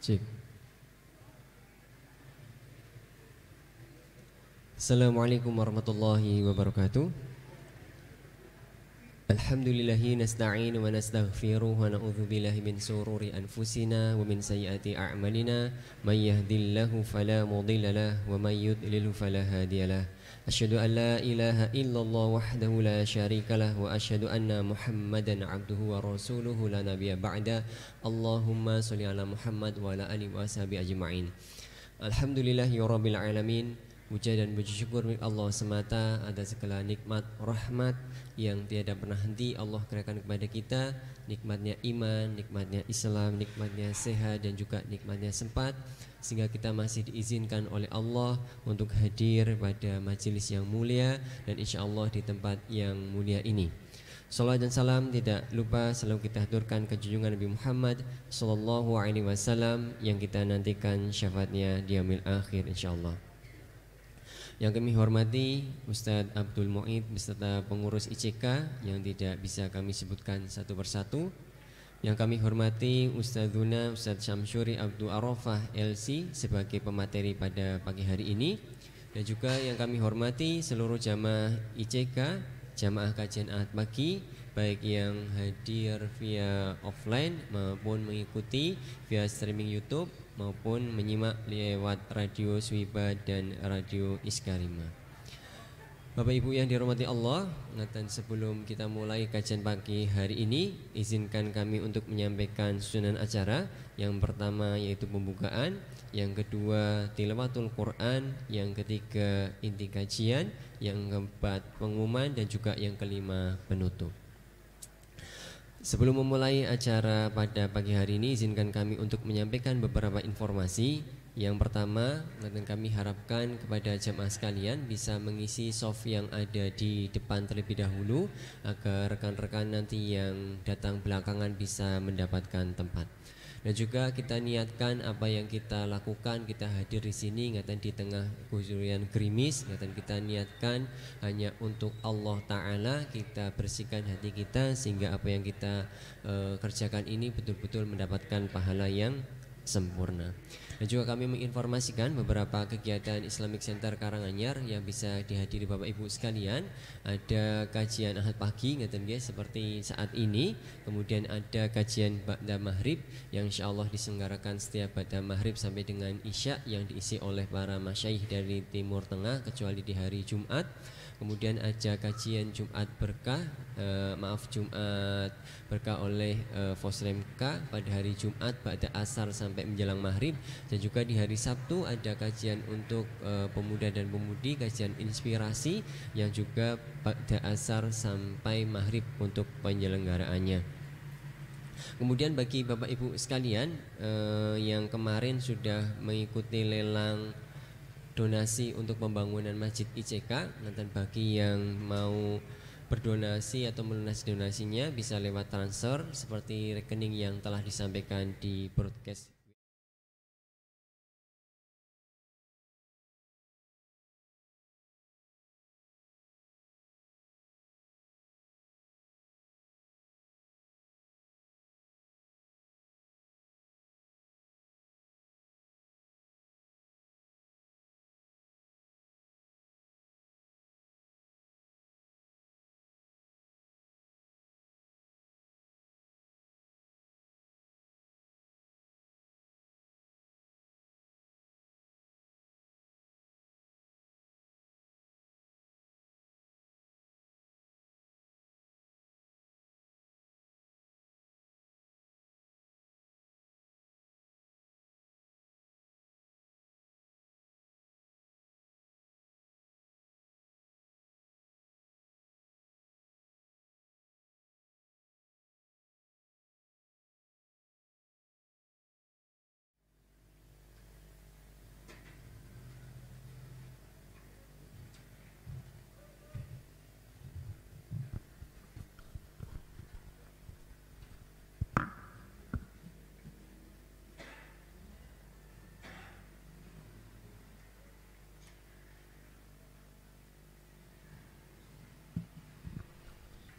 Cik. Assalamualaikum warahmatullahi wabarakatuh. Alhamdulillahi nasta'inu wa nastaghfiruh wa na'udzu billahi min sururi anfusina wa min sayyiati a'malina may yahdihillahu fala mudilla lahu wa may yudlil fala hadiyalah. Asyhadu an la ilaha illallah wahdahu la syarika lah wa asyhadu anna Muhammadan 'abduhu wa rasuluhu la nabiyya ba'da. Allahumma shalli ala Muhammad wa ala alihi washabihi ajma'in. Alhamdulillahirabbil alamin. Puja dan puji syukur milik Allah semata atas segala nikmat rahmat yang tiada pernah henti Allah kerahkan kepada kita. Nikmatnya iman, nikmatnya Islam, nikmatnya sehat dan juga nikmatnya sempat, sehingga kita masih diizinkan oleh Allah untuk hadir pada majelis yang mulia dan insya Allah di tempat yang mulia ini. Salawat dan salam tidak lupa selalu kita haturkan ke junjungan Nabi Muhammad sallallahu alaihi wasallam yang kita nantikan syafaatnya di yaumil akhir insyaallah. Yang kami hormati Ustadz Abdul Mu'id beserta pengurus ICK yang tidak bisa kami sebutkan satu persatu. Yang kami hormati Ustadzuna Ustadz Syamsuri Abdul Arafah LC sebagai pemateri pada pagi hari ini. Dan juga yang kami hormati seluruh jamaah ICK, jamaah kajian ahad pagi, baik yang hadir via offline maupun mengikuti via streaming YouTube maupun menyimak lewat radio Swiba dan radio Iskarima. Bapak Ibu yang dirahmati Allah, dan sebelum kita mulai kajian pagi hari ini, izinkan kami untuk menyampaikan susunan acara. Yang pertama yaitu pembukaan, yang kedua tilawatul Quran, yang ketiga inti kajian, yang keempat pengumuman dan juga yang kelima penutup. Sebelum memulai acara pada pagi hari ini, izinkan kami untuk menyampaikan beberapa informasi. Yang pertama, kami harapkan kepada jamaah sekalian bisa mengisi soft yang ada di depan terlebih dahulu agar rekan-rekan nanti yang datang belakangan bisa mendapatkan tempat. Dan juga kita niatkan apa yang kita lakukan, kita hadir di sini ngatan di tengah kehujurian gerimis, ngatan kita niatkan hanya untuk Allah Ta'ala, kita bersihkan hati kita sehingga apa yang kita kerjakan ini betul-betul mendapatkan pahala yang sempurna. Dan juga kami menginformasikan beberapa kegiatan Islamic Center Karanganyar yang bisa dihadiri Bapak Ibu sekalian. Ada kajian ahad pagi seperti saat ini, kemudian ada kajian ba'da maghrib yang insyaallah diselenggarakan setiap ba'da maghrib sampai dengan isya yang diisi oleh para masyayikh dari Timur Tengah kecuali di hari Jumat. Kemudian ada kajian Jumat berkah, Jumat berkah oleh Fosremka pada hari Jumat pada asar sampai menjelang maghrib. Dan juga di hari Sabtu ada kajian untuk pemuda dan pemudi, kajian inspirasi yang juga pada asar sampai maghrib untuk penyelenggaraannya. Kemudian bagi Bapak Ibu sekalian yang kemarin sudah mengikuti lelang donasi untuk pembangunan Masjid ICK, dan bagi yang mau berdonasi atau melunasi donasinya bisa lewat transfer seperti rekening yang telah disampaikan di broadcast.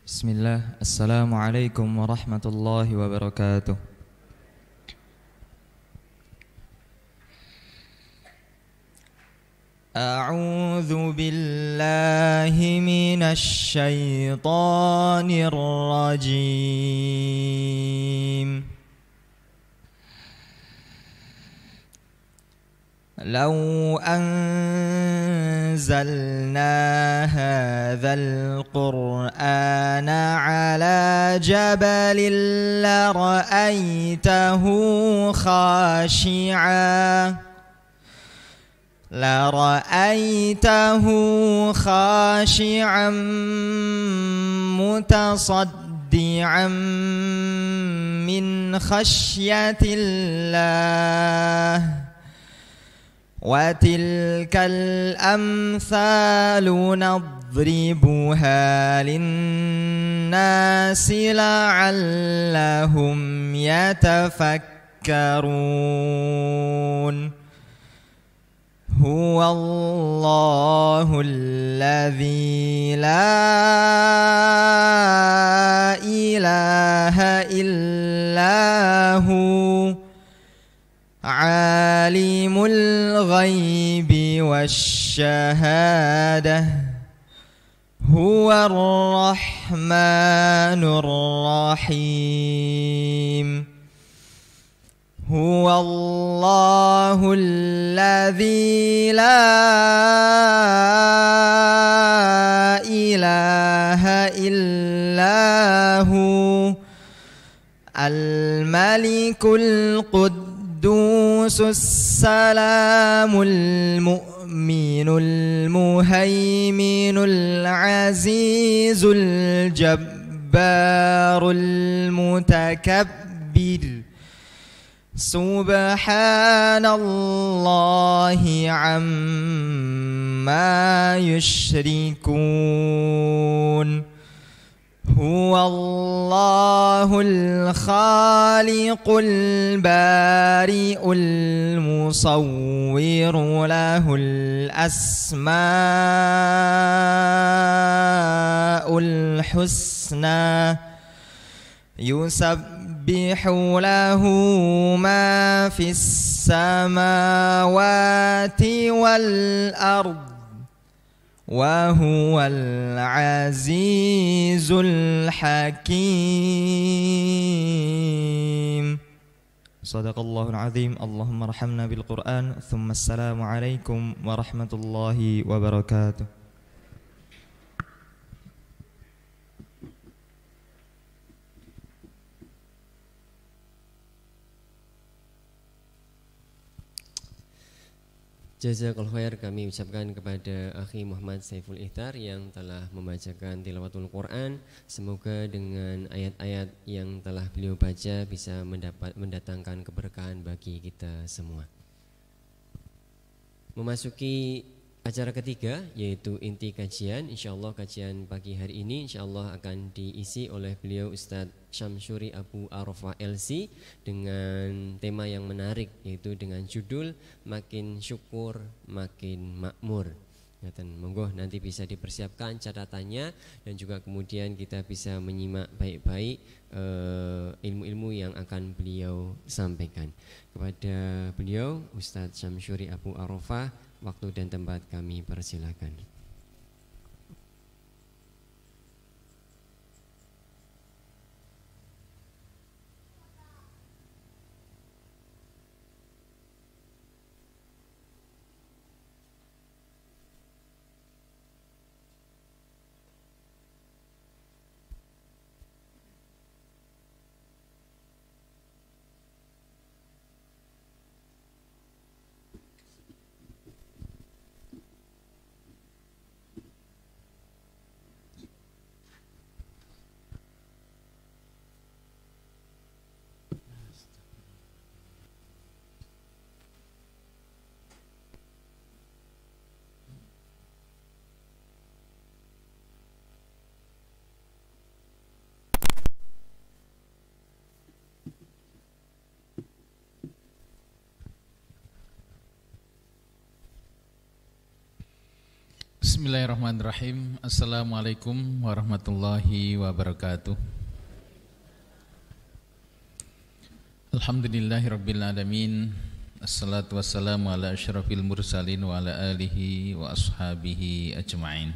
Bismillah, Assalamualaikum warahmatullahi wabarakatuh. أعوذ بالله من الشيطان الرجيم لو أنزلنا هذا القرآن على جبل لرأيته خاشعا متصدعا من خشية الله وتلك الأمثال نضربها للناس لعلهم يتفكرون هو الله الذي لا إله إلا هو عالم الغيب والشهادة هو الرحمن الرحيم هو الله الذي لا إله إلا هو الملك القدوس السلام المؤمن المهيمن العزيز الجبار المتكبر سبحان الله عما يشركون هو الله الخالق البارئ المصور له الأسماء الحسنى يسبح له ما في السماوات والأرض وهو العزيز الحكيم صدق الله العظيم اللهم ارحمنا بالقرآن ثم السلام عليكم ورحمة الله وبركاته. Jazakallahu khair, kami ucapkan kepada Akhi Muhammad Saiful Ihtar yang telah membacakan tilawatul Quran. Semoga dengan ayat-ayat yang telah beliau baca bisa mendatangkan keberkahan bagi kita semua. Memasuki acara ketiga yaitu inti kajian. InsyaAllah kajian pagi hari ini InsyaAllah akan diisi oleh beliau Ustadz Syamsuri Abu Arafah LC dengan tema yang menarik yaitu dengan judul Makin Syukur Makin Makmur. Monggo nanti bisa dipersiapkan catatannya dan juga kemudian kita bisa menyimak baik-baik ilmu-ilmu yang akan beliau sampaikan. Kepada beliau Ustadz Syamsuri Abu Arafah, waktu dan tempat kami persilakan. Bismillahirrahmanirrahim. Assalamualaikum warahmatullahi wabarakatuh. Alhamdulillahirabbil alamin Assalatu wassalamu ala asyrafil mursalin wa ala alihi wa ashabihi ajma'in.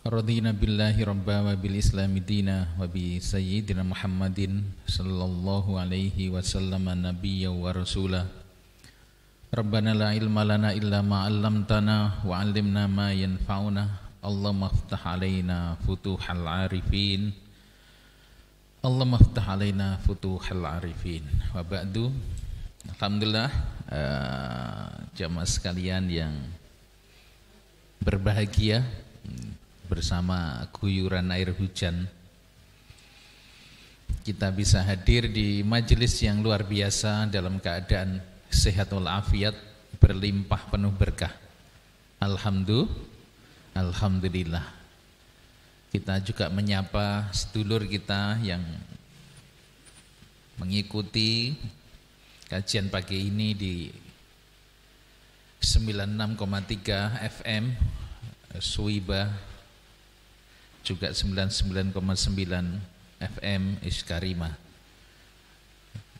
Radina billahi rabba wa bil islami dina wa bi sayyidina Muhammadin sallallahu alaihi wasallam nabiyya wa rasulah. Rabbana la ilma lana illa ma 'allamtana wa 'allimna ma yanfa'una. Allahumma iftah alaina futuhal arifin. Allahumma iftah alaina futuhal arifin. Wa ba'du. Alhamdulillah, jamaah sekalian yang berbahagia, bersama guyuran air hujan kita bisa hadir di majelis yang luar biasa dalam keadaan sehat walafiat, berlimpah penuh berkah. Alhamdulillah. Kita juga menyapa sedulur kita yang mengikuti kajian pagi ini di 96,3 FM Suiba, juga 99,9 FM Iskarima.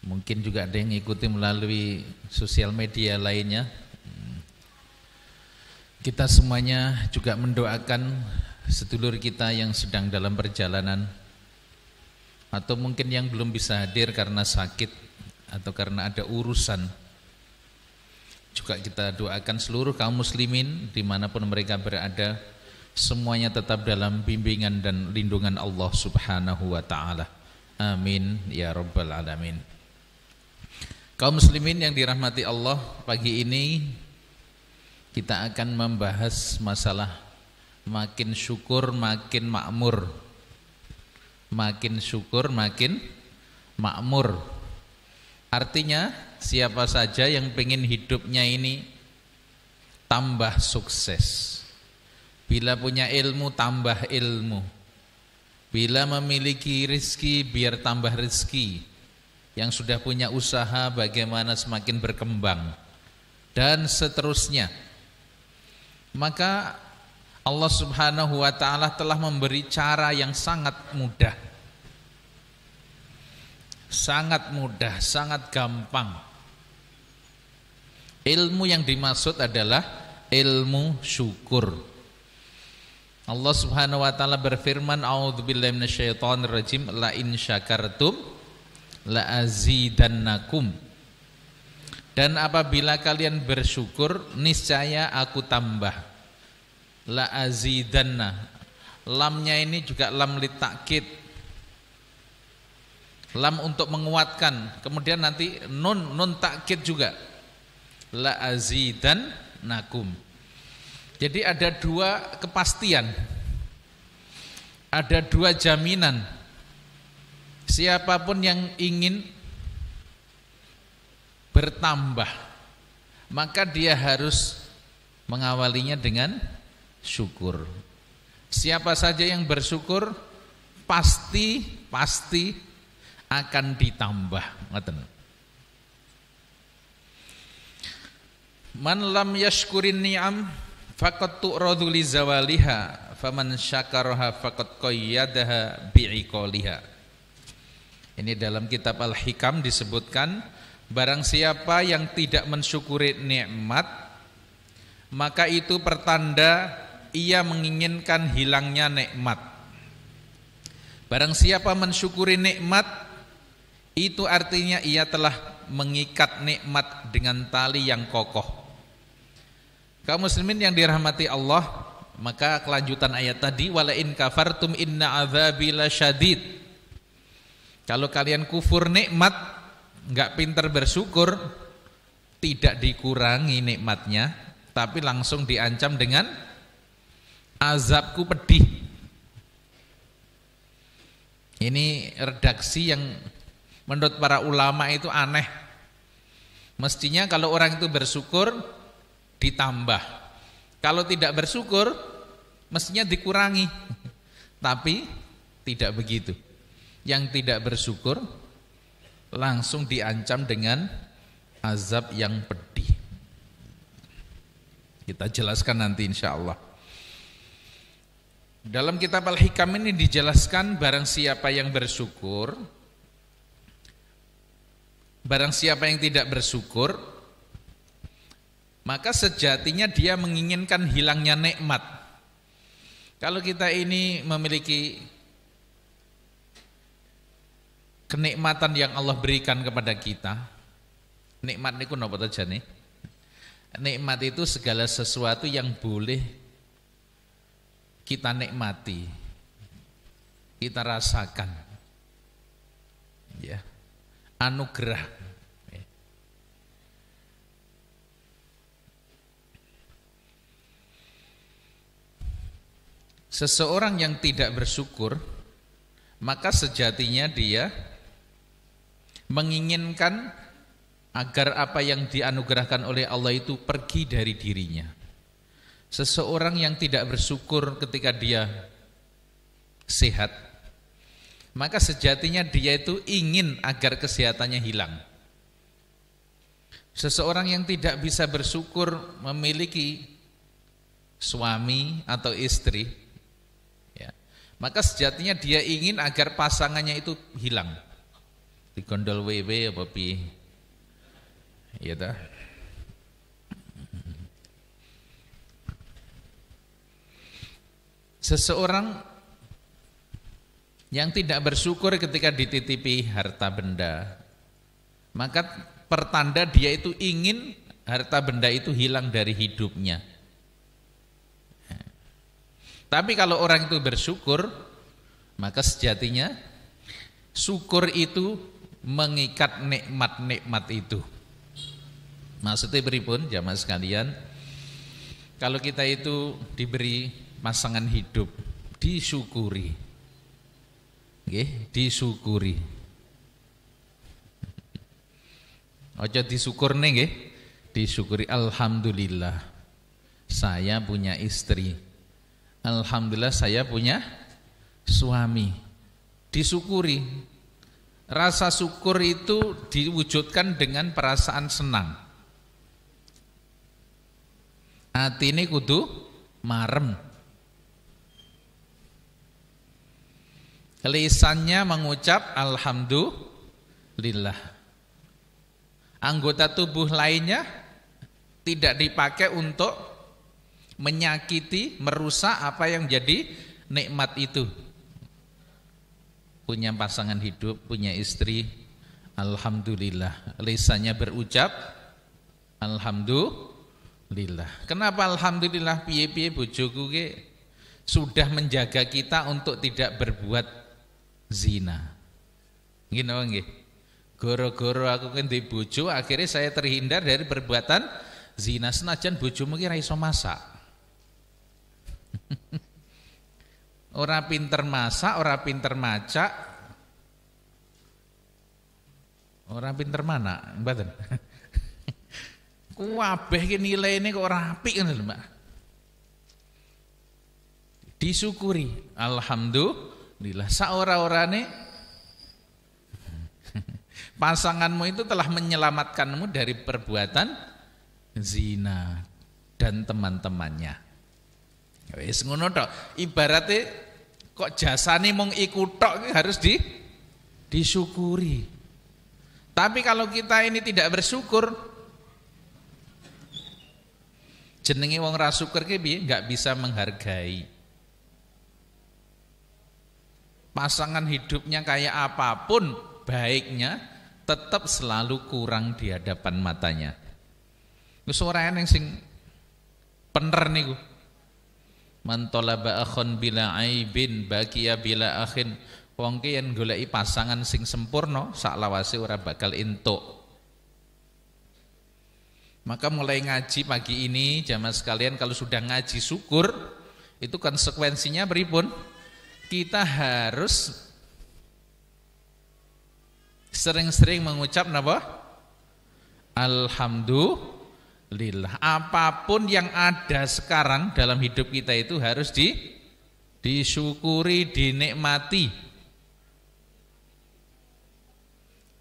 Mungkin juga ada yang mengikuti melalui sosial media lainnya. Kita semuanya juga mendoakan sedulur kita yang sedang dalam perjalanan, atau mungkin yang belum bisa hadir karena sakit atau karena ada urusan. Juga kita doakan seluruh kaum muslimin dimanapun mereka berada, semuanya tetap dalam bimbingan dan lindungan Allah subhanahu wa ta'ala. Amin ya rabbal alamin. Kaum muslimin yang dirahmati Allah, pagi ini kita akan membahas masalah makin syukur makin makmur. Makin syukur makin makmur. Artinya siapa saja yang pengen hidupnya ini tambah sukses, bila punya ilmu tambah ilmu, bila memiliki rizki biar tambah rizki, yang sudah punya usaha bagaimana semakin berkembang, dan seterusnya. Maka Allah subhanahu wa ta'ala telah memberi cara yang sangat mudah, sangat gampang. Ilmu yang dimaksud adalah ilmu syukur. Allah subhanahu wa ta'ala berfirman, a'udzubillahi minasyaitonirrajim, la in syakartum la azidannakum. Dan apabila kalian bersyukur, niscaya aku tambah. La azidanna, lamnya ini juga lam litakid, lam untuk menguatkan. Kemudian nanti nun takkid juga, la azidannakum. Jadi ada dua kepastian, ada dua jaminan. Siapapun yang ingin bertambah, maka dia harus mengawalinya dengan syukur. Siapa saja yang bersyukur pasti akan ditambah. Man lam yashkurin ni'am faqad tu'radu li zawaliha faman syakaraha faqad qayyadaha bi'iqaliha. Ini dalam kitab Al-Hikam disebutkan, barang siapa yang tidak mensyukuri nikmat, maka itu pertanda ia menginginkan hilangnya nikmat. Barang siapa mensyukuri nikmat, itu artinya ia telah mengikat nikmat dengan tali yang kokoh. Kaum muslimin yang dirahmati Allah, maka kelanjutan ayat tadi, wala in kafartum inna adzabi lasyadid. Kalau kalian kufur nikmat, enggak pintar bersyukur, tidak dikurangi nikmatnya, tapi langsung diancam dengan azabku pedih. Ini redaksi yang menurut para ulama itu aneh. Mestinya kalau orang itu bersyukur ditambah, kalau tidak bersyukur mestinya dikurangi. Tapi tidak begitu. Yang tidak bersyukur langsung diancam dengan azab yang pedih. Kita jelaskan nanti insya Allah. Dalam kitab Al-Hikam ini dijelaskan, barang siapa yang bersyukur, Barang siapa yang tidak bersyukur, maka sejatinya dia menginginkan hilangnya nikmat. Kalau kita ini memiliki kenikmatan yang Allah berikan kepada kita, nikmat niku napa ta jane? Nikmat itu segala sesuatu yang boleh kita nikmati, kita rasakan, ya, anugerah. Seseorang yang tidak bersyukur, maka sejatinya dia menginginkan agar apa yang dianugerahkan oleh Allah itu pergi dari dirinya. Seseorang yang tidak bersyukur ketika dia sehat, maka sejatinya dia itu ingin agar kesehatannya hilang. Seseorang yang tidak bisa bersyukur memiliki suami atau istri, ya, maka sejatinya dia ingin agar pasangannya itu hilang. Digondol wewe apa piye? Ya dah. Seseorang yang tidak bersyukur ketika dititipi harta benda, maka pertanda dia itu ingin harta benda itu hilang dari hidupnya. Tapi kalau orang itu bersyukur, maka sejatinya syukur itu mengikat nikmat-nikmat itu. Maksudnya pripun jamaah sekalian? Kalau kita itu diberi pasangan hidup, disyukuri. Nggih, disyukuri. Aja disyukurne nggih, disyukuri. Alhamdulillah saya punya istri. Alhamdulillah saya punya suami. Disyukuri. Rasa syukur itu diwujudkan dengan perasaan senang. Hati ini kudu marem. Lisannya mengucap alhamdulillah. Anggota tubuh lainnya tidak dipakai untuk menyakiti, merusak apa yang jadi nikmat itu. Punya pasangan hidup, punya istri, alhamdulillah. Lisannya berucap alhamdulillah. Kenapa alhamdulillah? Piye-piye bojoku ke sudah menjaga kita untuk tidak berbuat zina. Nggih napa nggih? Goro-goro aku kan duwe bojo, akhirnya saya terhindar dari perbuatan zina. Senajan bojomu ki ra iso masak. Ora pinter masak, ora pinter macak, ora pinter mana, mboten. Kabeh ki nilaine kok ora apik ngono lho, Mbak. Disyukuri, alhamdulillah. Saora-orane pasanganmu itu telah menyelamatkanmu dari perbuatan zina dan teman-temannya. Wis ngono tok. Ibarate kok jasane mung iku tok harus disyukuri. Tapi kalau kita ini tidak bersyukur, jenenge wong ra syukur ki piye? Enggak bisa menghargai. Pasangan hidupnya kayak apapun baiknya, tetap selalu kurang di hadapan matanya. Wis ora eneng sing bener niku. Man talaba akhon bila aibin baqiya bila akhin. Wong ki yen goleki pasangan sing sempurna, sak lawase ora bakal entuk. Maka mulai ngaji pagi ini jamaah sekalian, kalau sudah ngaji syukur, itu konsekuensinya pripun? Kita harus sering-sering mengucap napa? Alhamdulillah. Apapun yang ada sekarang dalam hidup kita itu harus disyukuri, dinikmati.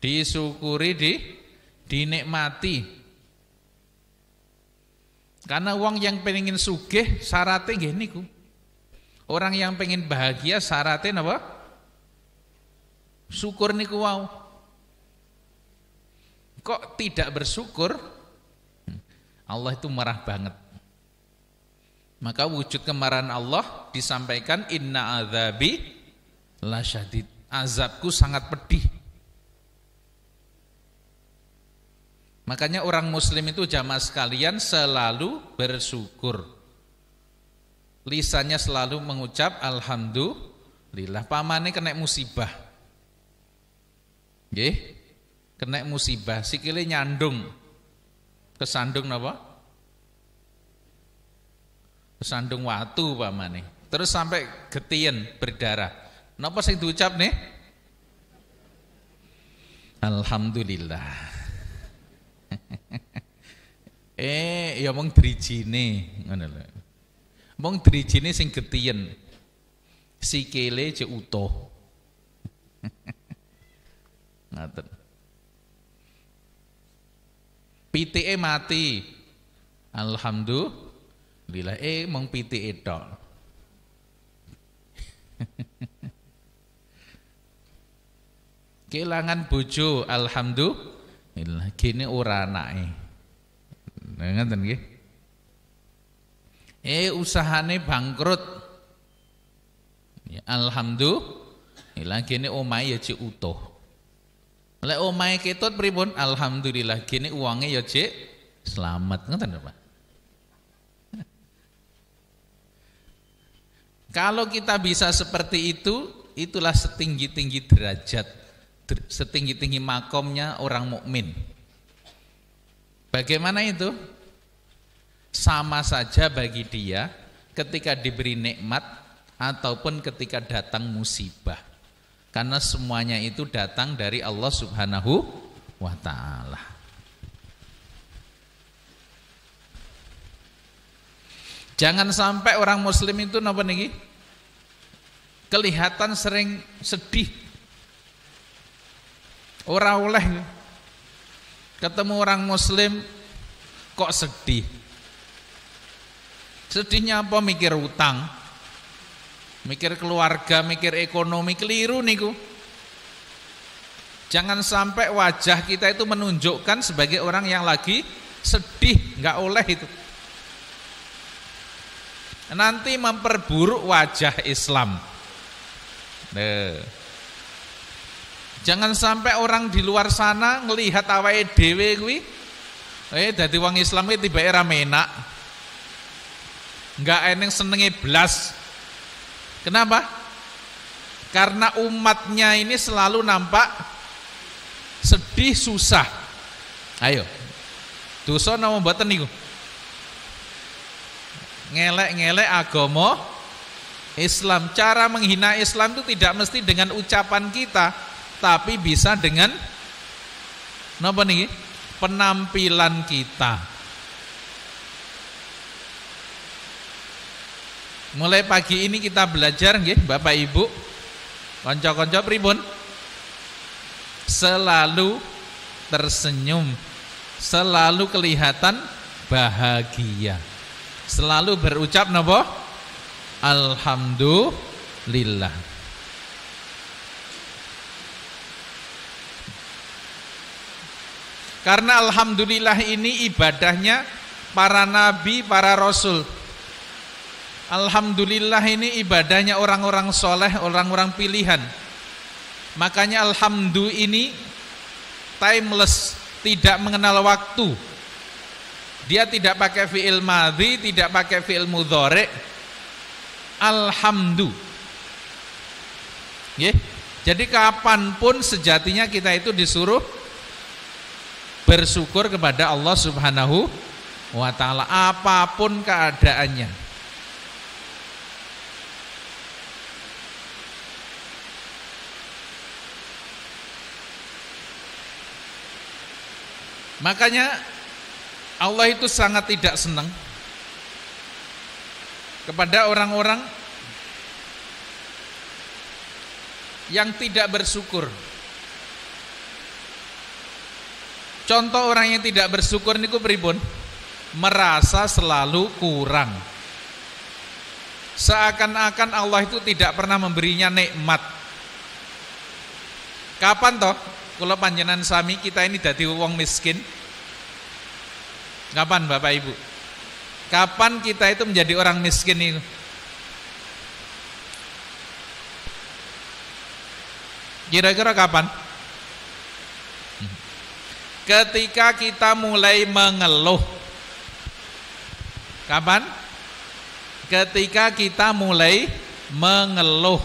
Disyukuri, dinikmati. Karena wong yang pengen sugih syaratnya nggih niku. Orang yang pengen bahagia syaratnya napa? Syukur niku wau. kok tidak bersyukur, Allah itu marah banget. Maka wujud kemarahan Allah disampaikan, inna azabi lasyadid, azabku sangat pedih. Makanya orang muslim itu jamaah sekalian selalu bersyukur. Lisannya selalu mengucap alhamdulillah. Pamane kena musibah. Nggih. Kena musibah, sikile nyandung. Kesandung napa? Kesandung watu pamane. Terus sampai getien berdarah. Napa sing diucap nih? Alhamdulillah. Ya mong drijine ngono lho. Mong drijine sing getien. Sikile cek utuh. Ngoten. Pitike mati. Alhamdulillah. Mong pitike tok. Kelangan bojo, alhamdulillah. Gini ora anake. Ngoten nggih. Usahane bangkrut. Ya, alhamdulillah gini omahe ya cek utuh. Lek omahe ketut pripun? Alhamdulillah gini uangnya ya cek selamat. Ngoten Pak. Kalau kita bisa seperti itu, itulah setinggi-tinggi derajat, setinggi-tinggi makomnya orang mukmin. Bagaimana itu? Sama saja bagi dia ketika diberi nikmat ataupun ketika datang musibah. Karena semuanya itu datang dari Allah Subhanahu wa ta'ala. Jangan sampai orang muslim itu napa niki? Kelihatan sering sedih. Ora oleh ketemu orang muslim kok sedih. Sedihnya apa? Mikir utang, mikir keluarga, mikir ekonomi. Keliru niku. Jangan sampai wajah kita itu menunjukkan sebagai orang yang lagi sedih. Enggak oleh itu. Nanti memperburuk wajah Islam. Jangan sampai orang di luar sana ngelihat awake dhewe kuwi dadi wong Islam iki tibake ra menak. Enggak eneng senenge blas. Kenapa? Karena umatnya ini selalu nampak sedih, susah. Ayo. Dosa napa mboten niku? Ngelek-ngelek agama Islam. Cara menghina Islam itu tidak mesti dengan ucapan kita, tapi bisa dengan napa niki? Penampilan kita. Mulai pagi ini kita belajar nggih Bapak Ibu, kanca-kanca pripun? Selalu tersenyum, selalu kelihatan bahagia. Selalu berucap napa? Alhamdulillah. Karena alhamdulillah ini ibadahnya para nabi, para rasul. Alhamdulillah ini ibadahnya orang-orang soleh, orang-orang pilihan. Makanya alhamdulillah ini timeless, tidak mengenal waktu. Dia tidak pakai fi'il madhi, tidak pakai fi'il mudhari'. Alhamdulillah. Jadi kapanpun sejatinya kita itu disuruh bersyukur kepada Allah Subhanahu wa ta'ala, apapun keadaannya. Makanya Allah itu sangat tidak senang kepada orang-orang yang tidak bersyukur. Contoh orang yang tidak bersyukur niku pripun? Merasa selalu kurang. Seakan-akan Allah itu tidak pernah memberinya nikmat. Kapan toh? kalau panjenengan sami kita ini dadi wong miskin? Kapan Bapak Ibu? Kapan kita itu menjadi orang miskin itu? Kira-kira kapan? Ketika kita mulai mengeluh. Kapan? Ketika kita mulai mengeluh,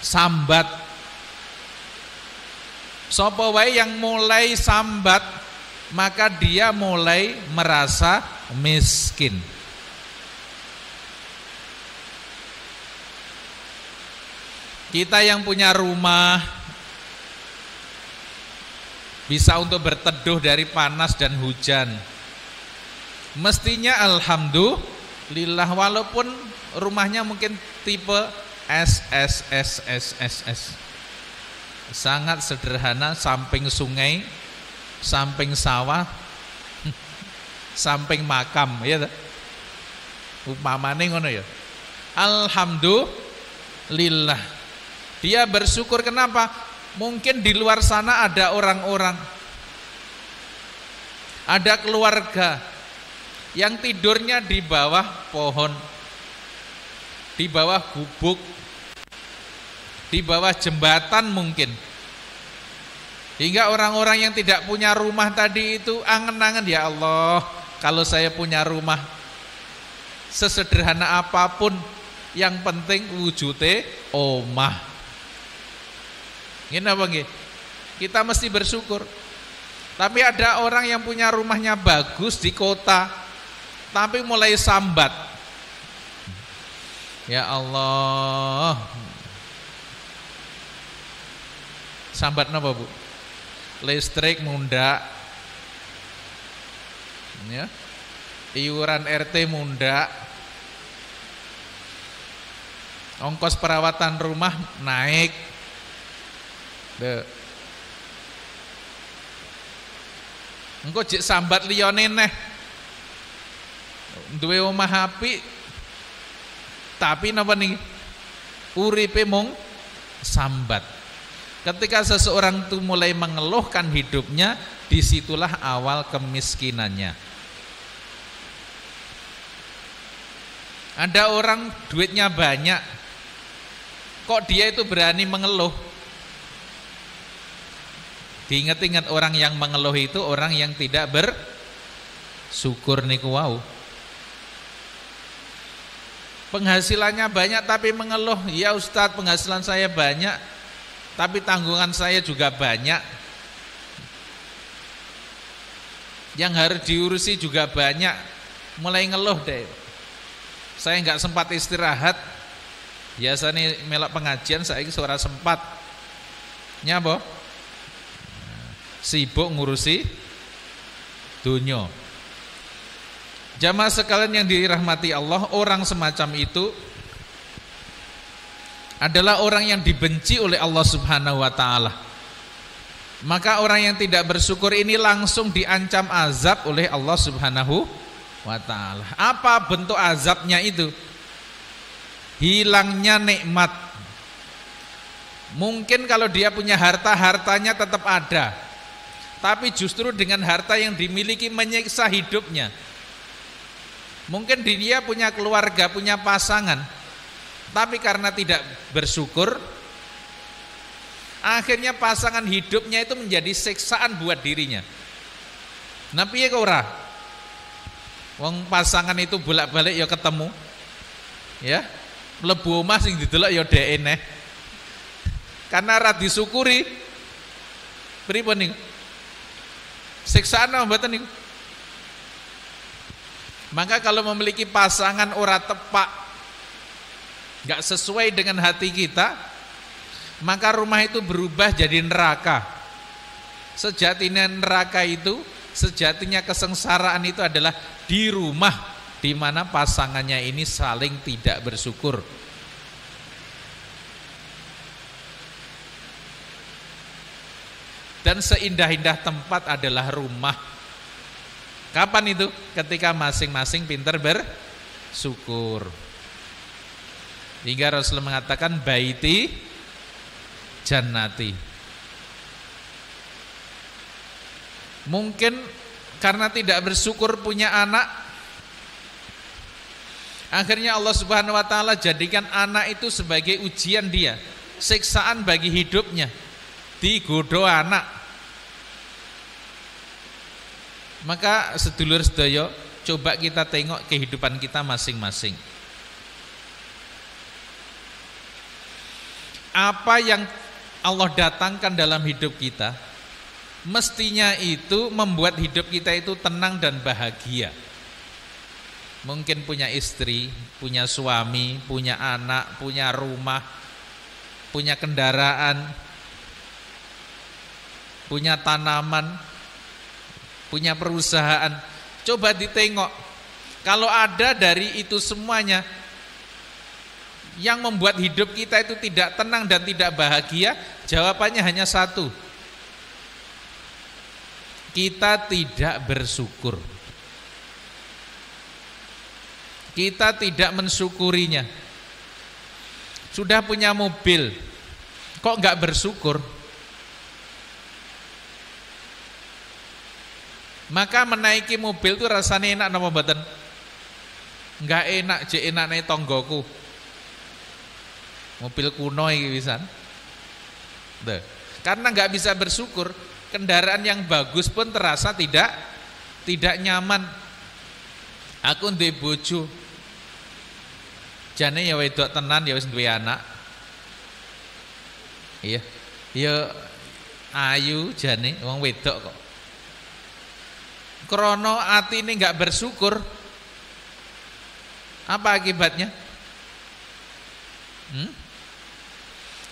sambat. Sapa wae yang mulai sambat, maka dia mulai merasa miskin. Kita yang punya rumah bisa untuk berteduh dari panas dan hujan, mestinya alhamdulillah, walaupun rumahnya mungkin tipe SSSSSS, sangat sederhana, samping sungai, samping sawah, samping makam, ya, upamane ngono ya. Alhamdulillah, dia bersyukur. Kenapa? Mungkin di luar sana ada orang-orang, ada keluarga yang tidurnya di bawah pohon, di bawah gubuk, di bawah jembatan mungkin. Hingga orang-orang yang tidak punya rumah tadi itu angen-angen, ya Allah, kalau saya punya rumah sesederhana apapun, yang penting wujudnya omah. Ini apa nggih? Kita mesti bersyukur. Tapi ada orang yang punya rumahnya bagus di kota, tapi mulai sambat. Ya Allah. Sambat napa, Bu? Listrik mundak. Ya. Iuran RT mundak. Ongkos perawatan rumah naik. Engko jek sambat liyane neh. Duwe omah apik tapi napa niki? Uripe mung sambat. Ketika seseorang itu mulai mengeluhkan hidupnya, disitulah awal kemiskinannya. Ada orang duitnya banyak, kok dia itu berani mengeluh? Diingat-ingat, orang yang mengeluh itu orang yang tidak bersyukur niku wau. Penghasilannya banyak tapi mengeluh, ya Ustadz penghasilan saya banyak tapi tanggungan saya juga banyak, yang harus diurusi juga banyak, mulai ngeluh deh. Saya nggak sempat istirahat, biasanya melok pengajian saya ora sempat. Nyapa? Sibuk ngurusi dunia. Jamaah sekalian yang dirahmati Allah, orang semacam itu adalah orang yang dibenci oleh Allah Subhanahu wa taala. Maka orang yang tidak bersyukur ini langsung diancam azab oleh Allah Subhanahu wa taala. Apa bentuk azabnya itu? Hilangnya nikmat. Mungkin kalau dia punya harta, hartanya tetap ada, tapi justru dengan harta yang dimiliki menyiksa hidupnya. Mungkin dia punya keluarga, punya pasangan, tapi karena tidak bersyukur, akhirnya pasangan hidupnya itu menjadi siksaan buat dirinya. Nah piye kok ora? Wong pasangan itu bolak-balik ya ketemu, ya mlebu omah sing didelok ya dhek neh. Karena ora disyukuri, pripun niku? Siksaan apa mboten niku? Maka kalau memiliki pasangan ora tepak, enggak sesuai dengan hati kita, maka rumah itu berubah jadi neraka. Sejatinya neraka itu, sejatinya kesengsaraan itu adalah di rumah di mana pasangannya ini saling tidak bersyukur. Dan seindah-indah tempat adalah rumah. Kapan itu? Ketika masing-masing pintar bersyukur. Hingga Rasulullah mengatakan baiti jannati. Mungkin karena tidak bersyukur punya anak, akhirnya Allah Subhanahu wa taala jadikan anak itu sebagai ujian dia, siksaan bagi hidupnya. Digodo anak. Maka sedulur sedaya, coba kita tengok kehidupan kita masing-masing. Apa yang Allah datangkan dalam hidup kita, mestinya itu membuat hidup kita itu tenang dan bahagia. Mungkin punya istri, punya suami, punya anak, punya rumah, punya kendaraan, punya tanaman, punya perusahaan. Coba ditengok, kalau ada dari itu semuanya yang membuat hidup kita itu tidak tenang dan tidak bahagia, jawabannya hanya satu: kita tidak bersyukur. Kita tidak mensyukurinya. Sudah punya mobil, kok enggak bersyukur? Maka menaiki mobil itu rasanya enak napa mboten? Enggak enak, jek enakne tonggoku. Mobil kuno iki pisan. Karena enggak bisa bersyukur, kendaraan yang bagus pun terasa tidak nyaman. Aku duwe bojo, jane ya wedok tenan, ya wis duwe anak. Iya. Ya ayu jane wong wedok kok. Krono atine enggak bersyukur, apa akibatnya?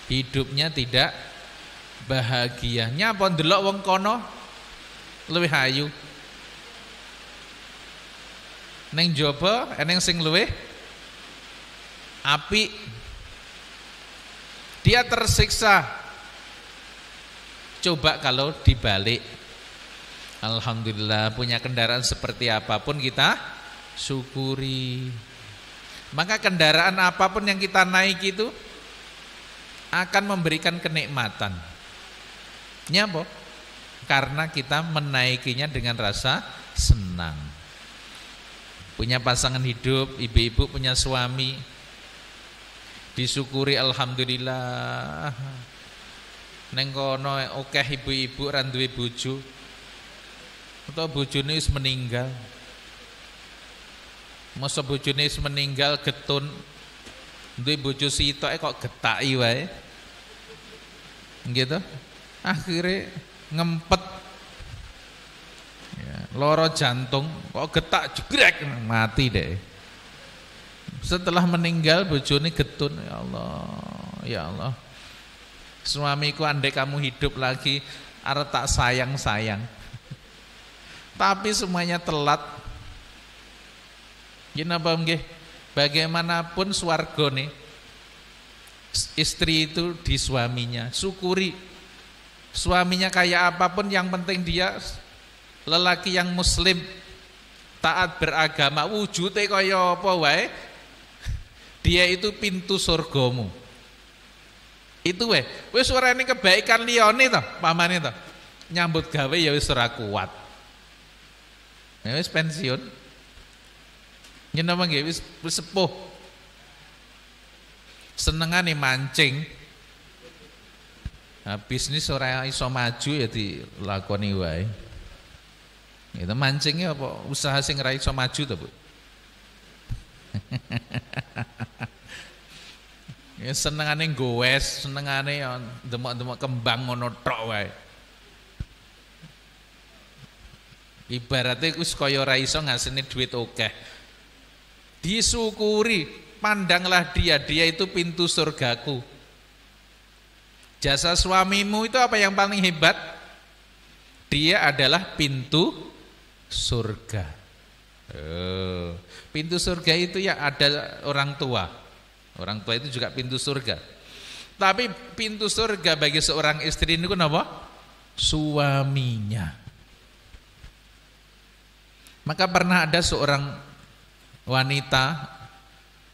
Hidupnya tidak bahagia. Nyapa ndelok wong kono luwih ayu, neng jaba eneng sing luwih apik. Dia tersiksa. Coba kalau dibalik, alhamdulillah punya kendaraan seperti apapun kita syukuri. Maka kendaraan apapun yang kita naiki itu akan memberikan kenikmatan. Nyapa? Karena kita menaikinya dengan rasa senang. Punya pasangan hidup, ibu-ibu punya suami, disyukuri alhamdulillah. Neng kono akeh ibu-ibu ra duwe bojo, utawa bojone wis meninggal. Masa bojone wis meninggal getun, duwe bojo sitoke kok getaki wae. Gitu. Akhirnya ngempet. Ya, loro jantung, kok getak jegrek mati deh. Setelah meninggal bojone getun, ya Allah, ya Allah. Suamiku andai kamu hidup lagi, arep tak sayang-sayang. Tapi semuanya telat. Napa nggih? Bagaimanapun swarga nih, istri itu di suaminya. Syukuri. Suaminya kayak apapun, yang penting dia lelaki yang muslim, taat beragama, wujude kaya apa wae, dia itu pintu surgamu. Itu wae. Wis ora ning kebaikan liyane to, pamane to. Nyambut gawe ya wis ora kuat. Ya wis pensiun. Yen apa nggih wis sepuh. Senengane mancing. Nah, bisnis ora iso maju ya dilakoni wae. Itu mancingnya apa usaha sing ora iso maju to, Bu? Ya senengane gowes, senengane demok-demok kembang ngono tok wae. Ibaratnya wis kaya ora iso ngasine duit akeh. Disyukuri, pandanglah dia itu pintu surgaku. Jasa suamimu itu apa yang paling hebat? Dia adalah pintu surga. Pintu surga itu ya ada orang tua. Orang tua itu juga pintu surga. Tapi pintu surga bagi seorang istri ini apa? Suaminya. Maka pernah ada seorang wanita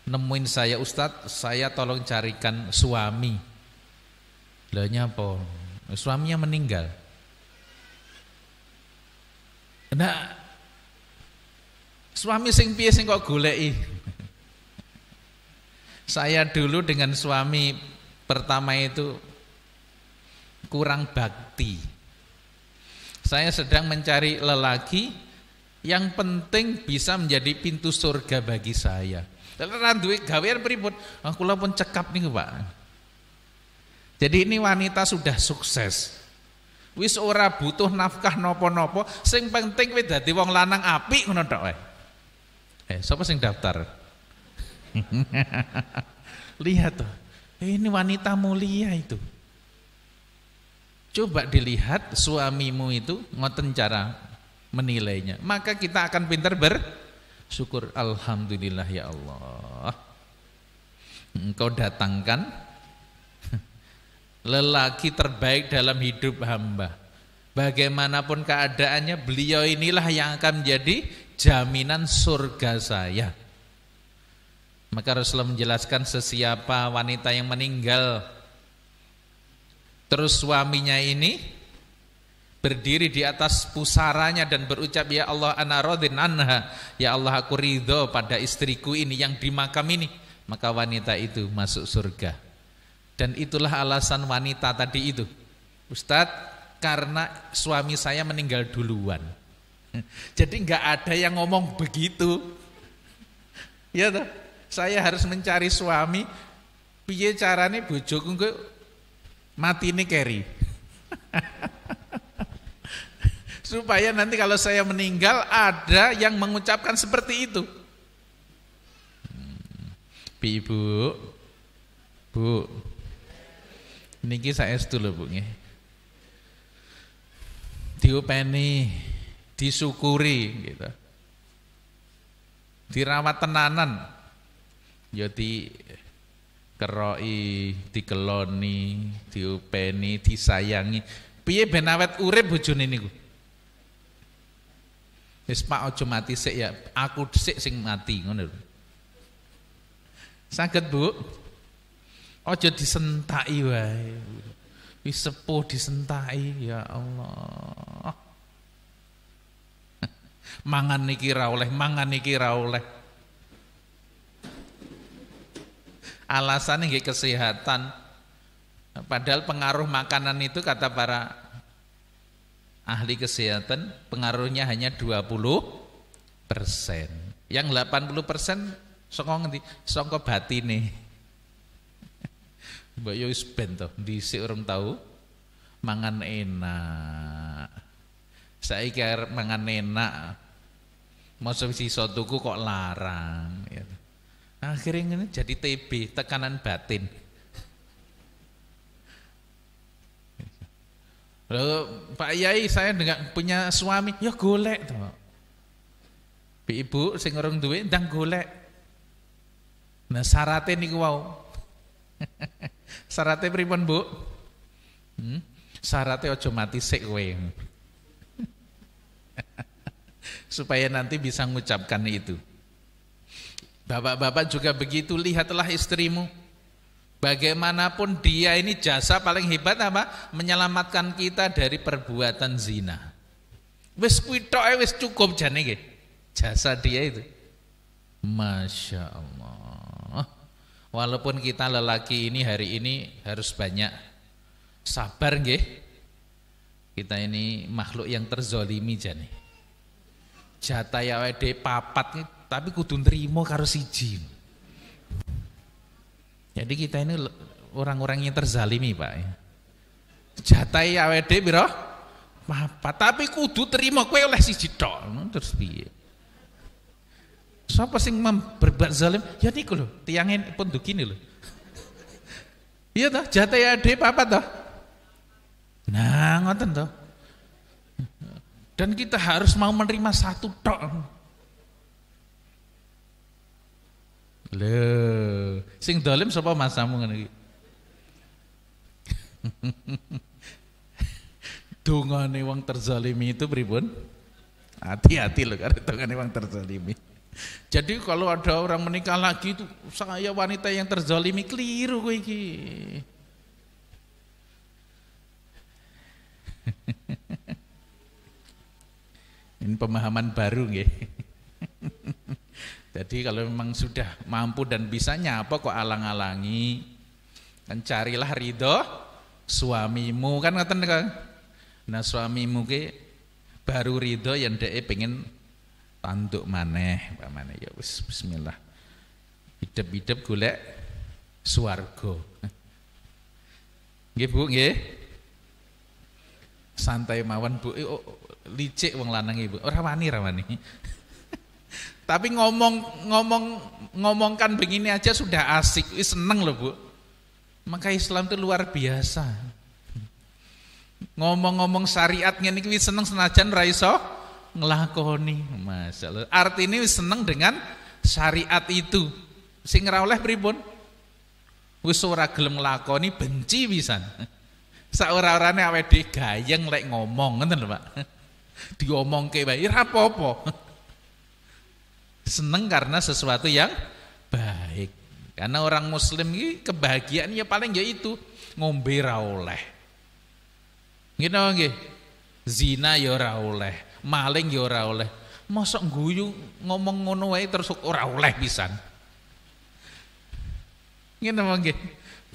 nemuin saya, Ustadz, saya tolong carikan suami. Lah nyapa? Suaminya meninggal. Nah, suami sing piye sing kok goleki? Saya dulu dengan suami pertama itu kurang bakti. Saya sedang mencari lelaki yang penting bisa menjadi pintu surga bagi saya. Ora duwe gawean pripun? Kula pun cekap niku, Pak. Jadi ini wanita sudah sukses. Wis ora butuh nafkah napa-napa, sing penting kowe dadi wong lanang apik ngono tok wae. Sapa sing daftar? Lihat tuh, ini wanita mulia itu. Coba dilihat suamimu itu ngoten cara menilainya. Maka kita akan pintar bersyukur. Alhamdulillah ya Allah, Engkau datangkan lelaki terbaik dalam hidup hamba. Bagaimanapun keadaannya, beliau inilah yang akan menjadi jaminan surga saya. Maka Rasulullah menjelaskan sesiapa wanita yang meninggal terus suaminya ini berdiri di atas pusaranya dan berucap, ya Allah ana radin anha, ya Allah aku ridho pada istriku ini yang di makam ini, maka wanita itu masuk surga. Dan itulah alasan wanita tadi itu, Ustadz, karena suami saya meninggal duluan. Jadi nggak ada yang ngomong begitu, ya toh. Saya harus mencari suami, piye carane bojoku engko matine keri. Supaya nanti kalau saya meninggal ada yang mengucapkan seperti itu. Ibu, Bu, niki saya dulu Bu nggih. Diopeni, disyukuri gitu. Dirawat tenanan. Ya dikeroi, dikeloni, diupeni, disayangi. Piye ben awet urip bojone niku? Wis Pak aja mati sik ya, aku sik sing mati ngono lho. Saged Bu? Aja disentaki wae. Wis sepuh disentaki, ya Allah. Mangan niki ra oleh, mangan niki ra oleh. Alasannya nggih kesehatan. Padahal pengaruh makanan itu kata para ahli kesehatan pengaruhnya hanya 20%. Yang 80% saka ngendi? Saka batine. Mbok yo wis ben to, dhisik urung tahu mangan enak. Saiki arep mangan enak. Mosok sisa tuku kok larang ya. Akhirnya ini jadi TB, tekanan batin. Lalu Pak Yai, saya dengan punya suami, ya golek toh. Ibu sing urung duwe ndang golek. Nah syaratnya niku wau. Syaratnya pripun Bu? Syaratnya aja mati sik kowe. Supaya nanti bisa mengucapkan itu. Bapak-bapak juga begitu, lihatlah istrimu. Bagaimanapun dia ini jasa paling hebat apa? Menyelamatkan kita dari perbuatan zina. Wis kuwi tok wis cukup jane nggih. Jasa dia itu. Masya Allah. Walaupun kita lelaki ini hari ini harus banyak sabar nggih. Kita ini makhluk yang terzolimi jane. Jatah ya awake papat tapi kudu nrimo karo siji. Jadi kita ini orang-orang yang terzalimi Pak. Jatahe awake dhewe pira? Papat, tapi kudu terima kowe oleh siji tok. Terus piye? Sapa sing berbuat zalim? Ya niku lho, tiange pun begini lho. Iya toh, jatahe dhewe papat toh. Nah, ngoten toh. Dan kita harus mau menerima satu tok. Lho, sing dolim sapa masamu ngene iki? Dungane wong terzalimi itu pripun? Hati-hati loh karo dungane wong terzalimi. Jadi kalau ada orang menikah lagi itu saya wanita yang terzalimi, keliru kowe iki. Ini pemahaman baru nggih. Jadi kalau memang sudah mampu dan bisa nyapa kok alang-alangi. Kan carilah ridho suamimu kan ngoten kan. Nah suamimu ke baru ridho yang dhek pengen tanduk maneh, pamane ya wis bismillah. Hidup-hidup golek swarga. Nggih Bu, nggih. Santai mawon Bu. Licik wong lanang Ibu. Ora wani. Tapi ngomongkan begini aja sudah asik, seneng loh Bu. Maka Islam itu luar biasa. Ngomong-ngomong syariat ngene iki seneng senajan ra iso nglakoni. Masyaallah. Artine wis seneng dengan syariat itu. Sing ora oleh pripun? Wis ora gelem nglakoni benci pisan. Saora-orane awake dhewe gayeng lek ngomong ngoten lho Pak. Diomongke wae ora apa-apa. Seneng karena sesuatu yang baik. Karena orang muslim ini kebahagiaan ya paling ya itu ngombe ra oleh. Nggih napa nggih? Zina ya ora oleh, maling ya ora oleh. Mosok guyu ngomong ngono wae terus ora oleh pisan. Nggih napa nggih?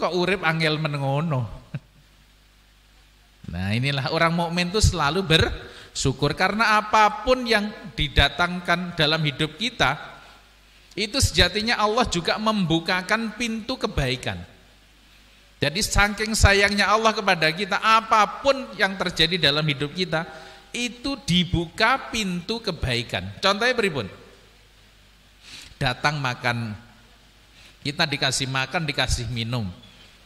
Kok urip angel men ngono. Nah, inilah orang mukmin itu selalu bersyukur karena apapun yang didatangkan dalam hidup kita itu sejatinya Allah juga membukakan pintu kebaikan. Jadi saking sayangnya Allah kepada kita, apapun yang terjadi dalam hidup kita itu dibuka pintu kebaikan. Contohnya pripun? Datang makan, kita dikasih makan, dikasih minum.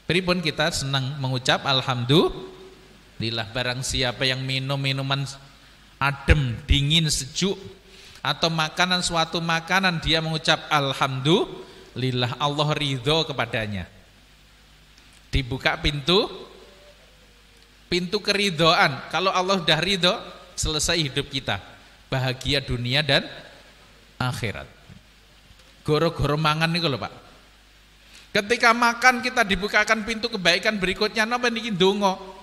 Pripun kita senang mengucap alhamdulillah. Barang siapa yang minum minuman adem, dingin, sejuk atau makanan suatu makanan dia mengucap alhamdulillah, Allah ridho kepadanya. Dibuka pintu keridhaan. Kalau Allah sudah ridho, selesai hidup kita, bahagia dunia dan akhirat. Goro-goro mangan niku lho Pak. Ketika makan kita dibukakan pintu kebaikan berikutnya napa niki ndonga.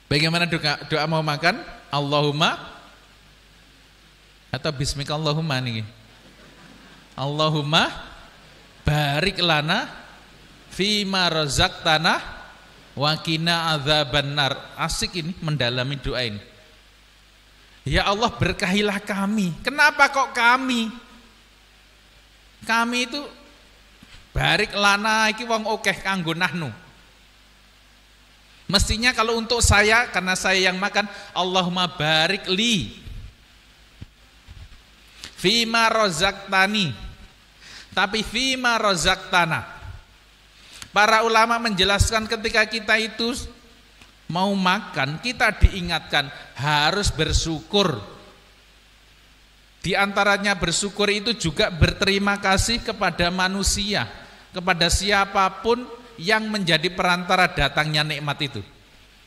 Bagaimana doa mau makan? Allahumma atau bismika Allahumma nih. Allahumma barik lana fima razaqtana wa qina adzabannar. Asik ini mendalami doa ini. Ya Allah berkahilah kami. Kenapa kok kami? Kami itu barik lana iki wong akeh kanggo nahnu. Mestinya kalau untuk saya, karena saya yang makan, Allahumma barik li fima razaqtani. Tapi fima razaqtana, para ulama menjelaskan ketika kita itu mau makan, kita diingatkan harus bersyukur. Di antaranya bersyukur itu juga berterima kasih kepada manusia, kepada siapapun yang menjadi perantara datangnya nikmat itu.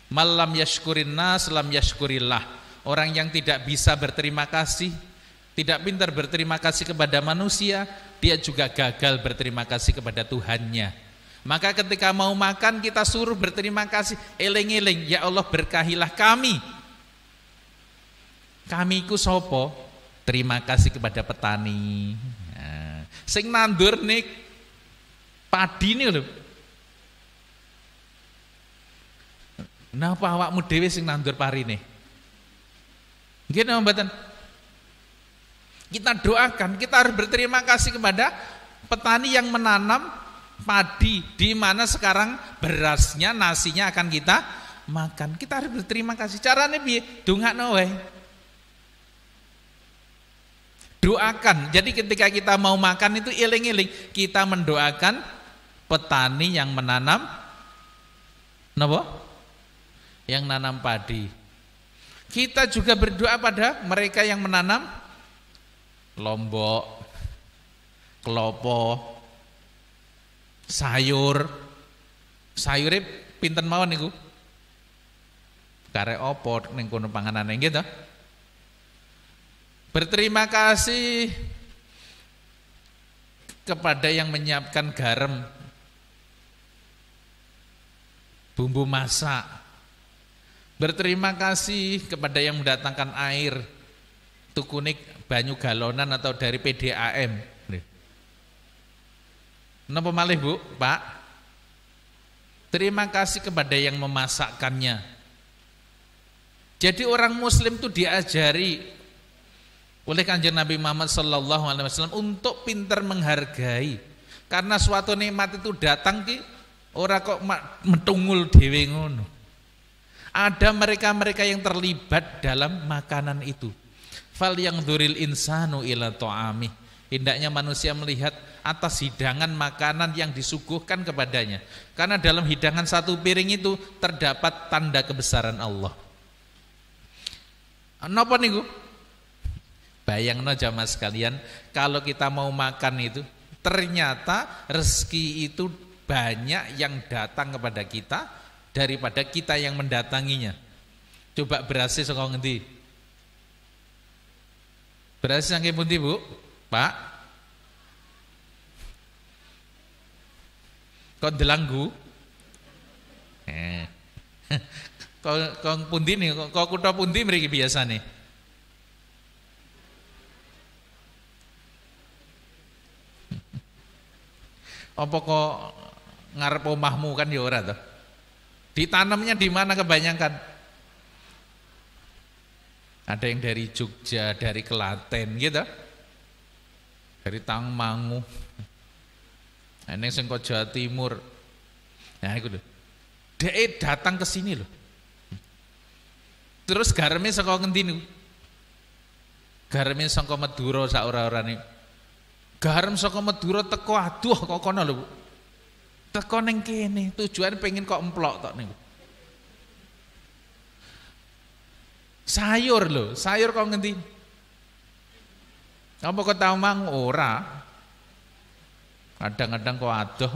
Malam yashkurin nas lam yashkurillah. Orang yang tidak bisa berterima kasih, tidak pintar berterima kasih kepada manusia, dia juga gagal berterima kasih kepada Tuhannya. Maka ketika mau makan kita suruh berterima kasih, eling-eling, ya Allah berkahilah kami. Kami ku sopo? Terima kasih kepada petani. Nah, sing nandur nih padi nih lho. Napa awakmu dhewe sing nandur parine? Nggih napa mboten? Kita doakan, kita harus berterima kasih kepada petani yang menanam padi di mana sekarang berasnya, nasinya akan kita makan. Kita harus berterima kasih. Carane piye? Dongakno wae. Doakan. Jadi ketika kita mau makan itu eling-eling, kita mendoakan petani yang menanam napa? Yang nanam padi. Kita juga berdoa pada mereka yang menanam lombok, klopo, sayur. Sayure pinten mawon niku? Karek opo ning kono panganane nggih ta? Berterima kasih kepada yang menyiapkan garam, bumbu masak. Berterima kasih kepada yang mendatangkan air tukune banyu galonan atau dari PDAM. Napa malih Bu, Pak? Terima kasih kepada yang memasakkannya. Jadi orang muslim itu diajari oleh Kanjeng Nabi Muhammad SAW untuk pintar menghargai. Karena suatu nikmat itu datang ki ora kok metungul dhewe ngono. Ada mereka-mereka yang terlibat dalam makanan itu. Fal yang dzuril insanu ila ta'amih. Hendaknya manusia melihat atas hidangan makanan yang disuguhkan kepadanya. Karena dalam hidangan satu piring itu terdapat tanda kebesaran Allah. Napa niku? Bayangno jamaah sekalian, kalau kita mau makan itu ternyata rezeki itu banyak yang datang kepada kita daripada kita yang mendatanginya. Coba berasih saka ngendi? Berasih saking pundi, Bu? Pak? Kok delanggu? Kok pundi nih? Kok kutha pundi mriki biasane? Apa kok ngarep omahmu kan ya ora toh? Ditanamnya di mana kebanyakan? Ada yang dari Jogja, dari Klaten gitu. Dari Tangmangu. Ana sing kok Jawa Timur. Nah iku lho. Dhek datang ke sini loh. Terus gareme saka ngendi niku? Gareme saka Madura sak ora-orane. Garam saka Madura teko aduh kok kono lho, Bu. Teko ning kene, tujuan pengen kok emplok tok niku. Sayur lho, sayur kok ngendi? Apa kok tau mang ora? Kadang-kadang kok adoh.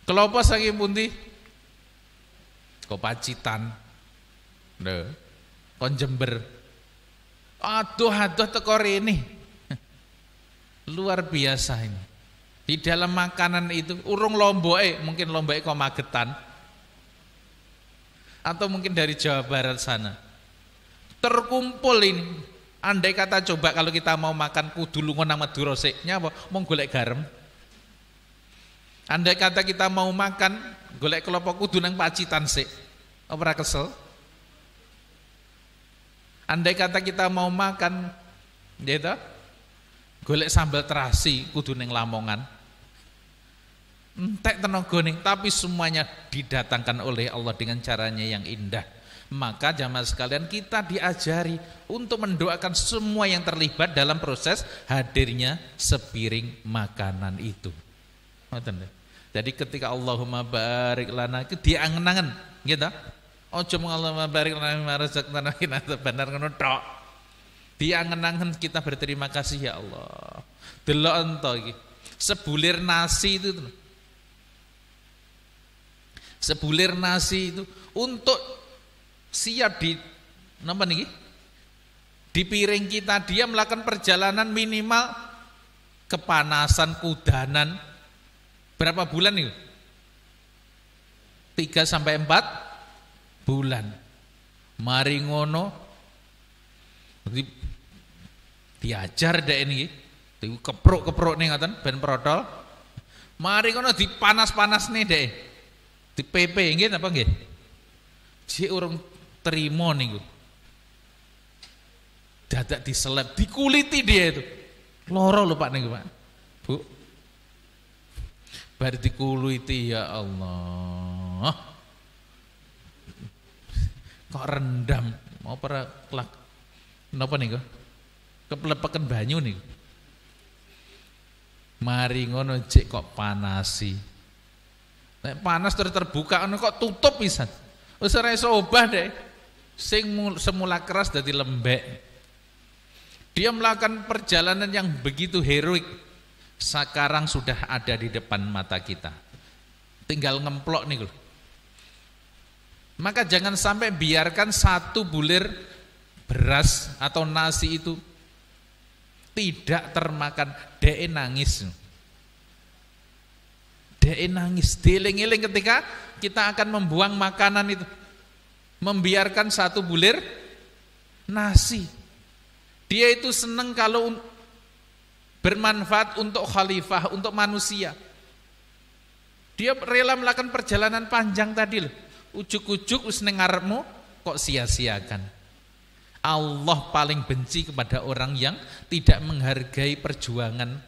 Kelapa saking pundi? Kok Pacitan. Lho, kon Jember. Aduh teko rene. Luar biasa ini. Di dalam makanan itu urung lomboke, mungkin lomboke kok Magetan. Atau mungkin dari Jawa Barat sana. Terkumpul ini. Andai kata coba kalau kita mau makan kudu lunga nang Madura sik, nyapa? Mong golek garam. Andai kata kita mau makan golek kelapa kudu nang Pacitan sik. Apa ora kesel? Andai kata kita mau makan gitu, golek sambal terasi kudu ning Lamongan. Entek tenaga ning, tapi semuanya didatangkan oleh Allah dengan caranya yang indah. Maka jamaah sekalian kita diajari untuk mendoakan semua yang terlibat dalam proses hadirnya sepiring makanan itu. Jadi ketika Allahumma barik lana itu diangen-angen gitu. Ojo mung Allahumma barik lana mimma razaqtana qina adzabannar ngono tok. Diangen-angen kita berterima kasih ya Allah. Delok ento iki. Sebulir nasi itu. Sebulir nasi itu untuk siap di napa niki? Di piring kita dia melakukan perjalanan minimal kepanasan kudanan berapa bulan nih? 3 sampai 4 bulan. Mari ngono diajar dek ini kepruk-kepruk nih ngaten ben protol. Mari ngono dipanas-panas nih dek. Di PP nggih apa nggih? Jek urung terima niku. Dadak diseleb, dikuliti dia itu. Loro lho Pak niku, Pak. Bu. Bar dikuliti ya Allah. Kok rendam, mau para kelak. Napa niku? Keplepekan banyu niku. Mari ngono jek kok panasi. Nek panas terus terbuka ono kok tutup pisan. Wis ora iso obah deh. Sing semula keras dadi lembek. Dia melakukan perjalanan yang begitu heroik. Sekarang sudah ada di depan mata kita. Tinggal ngemplok nih. Maka jangan sampai biarkan satu bulir beras atau nasi itu tidak termakan. Dek nangis. Dek nangis, dieling-eling ketika kita akan membuang makanan itu. membiarkan satu bulir nasi. Dia itu senang kalau bermanfaat untuk khalifah, untuk manusia. Dia rela melakukan perjalanan panjang tadi loh. Ujuk-ujuk wis ning ngarepmu kok sia-siakan. Allah paling benci kepada orang yang tidak menghargai perjuangan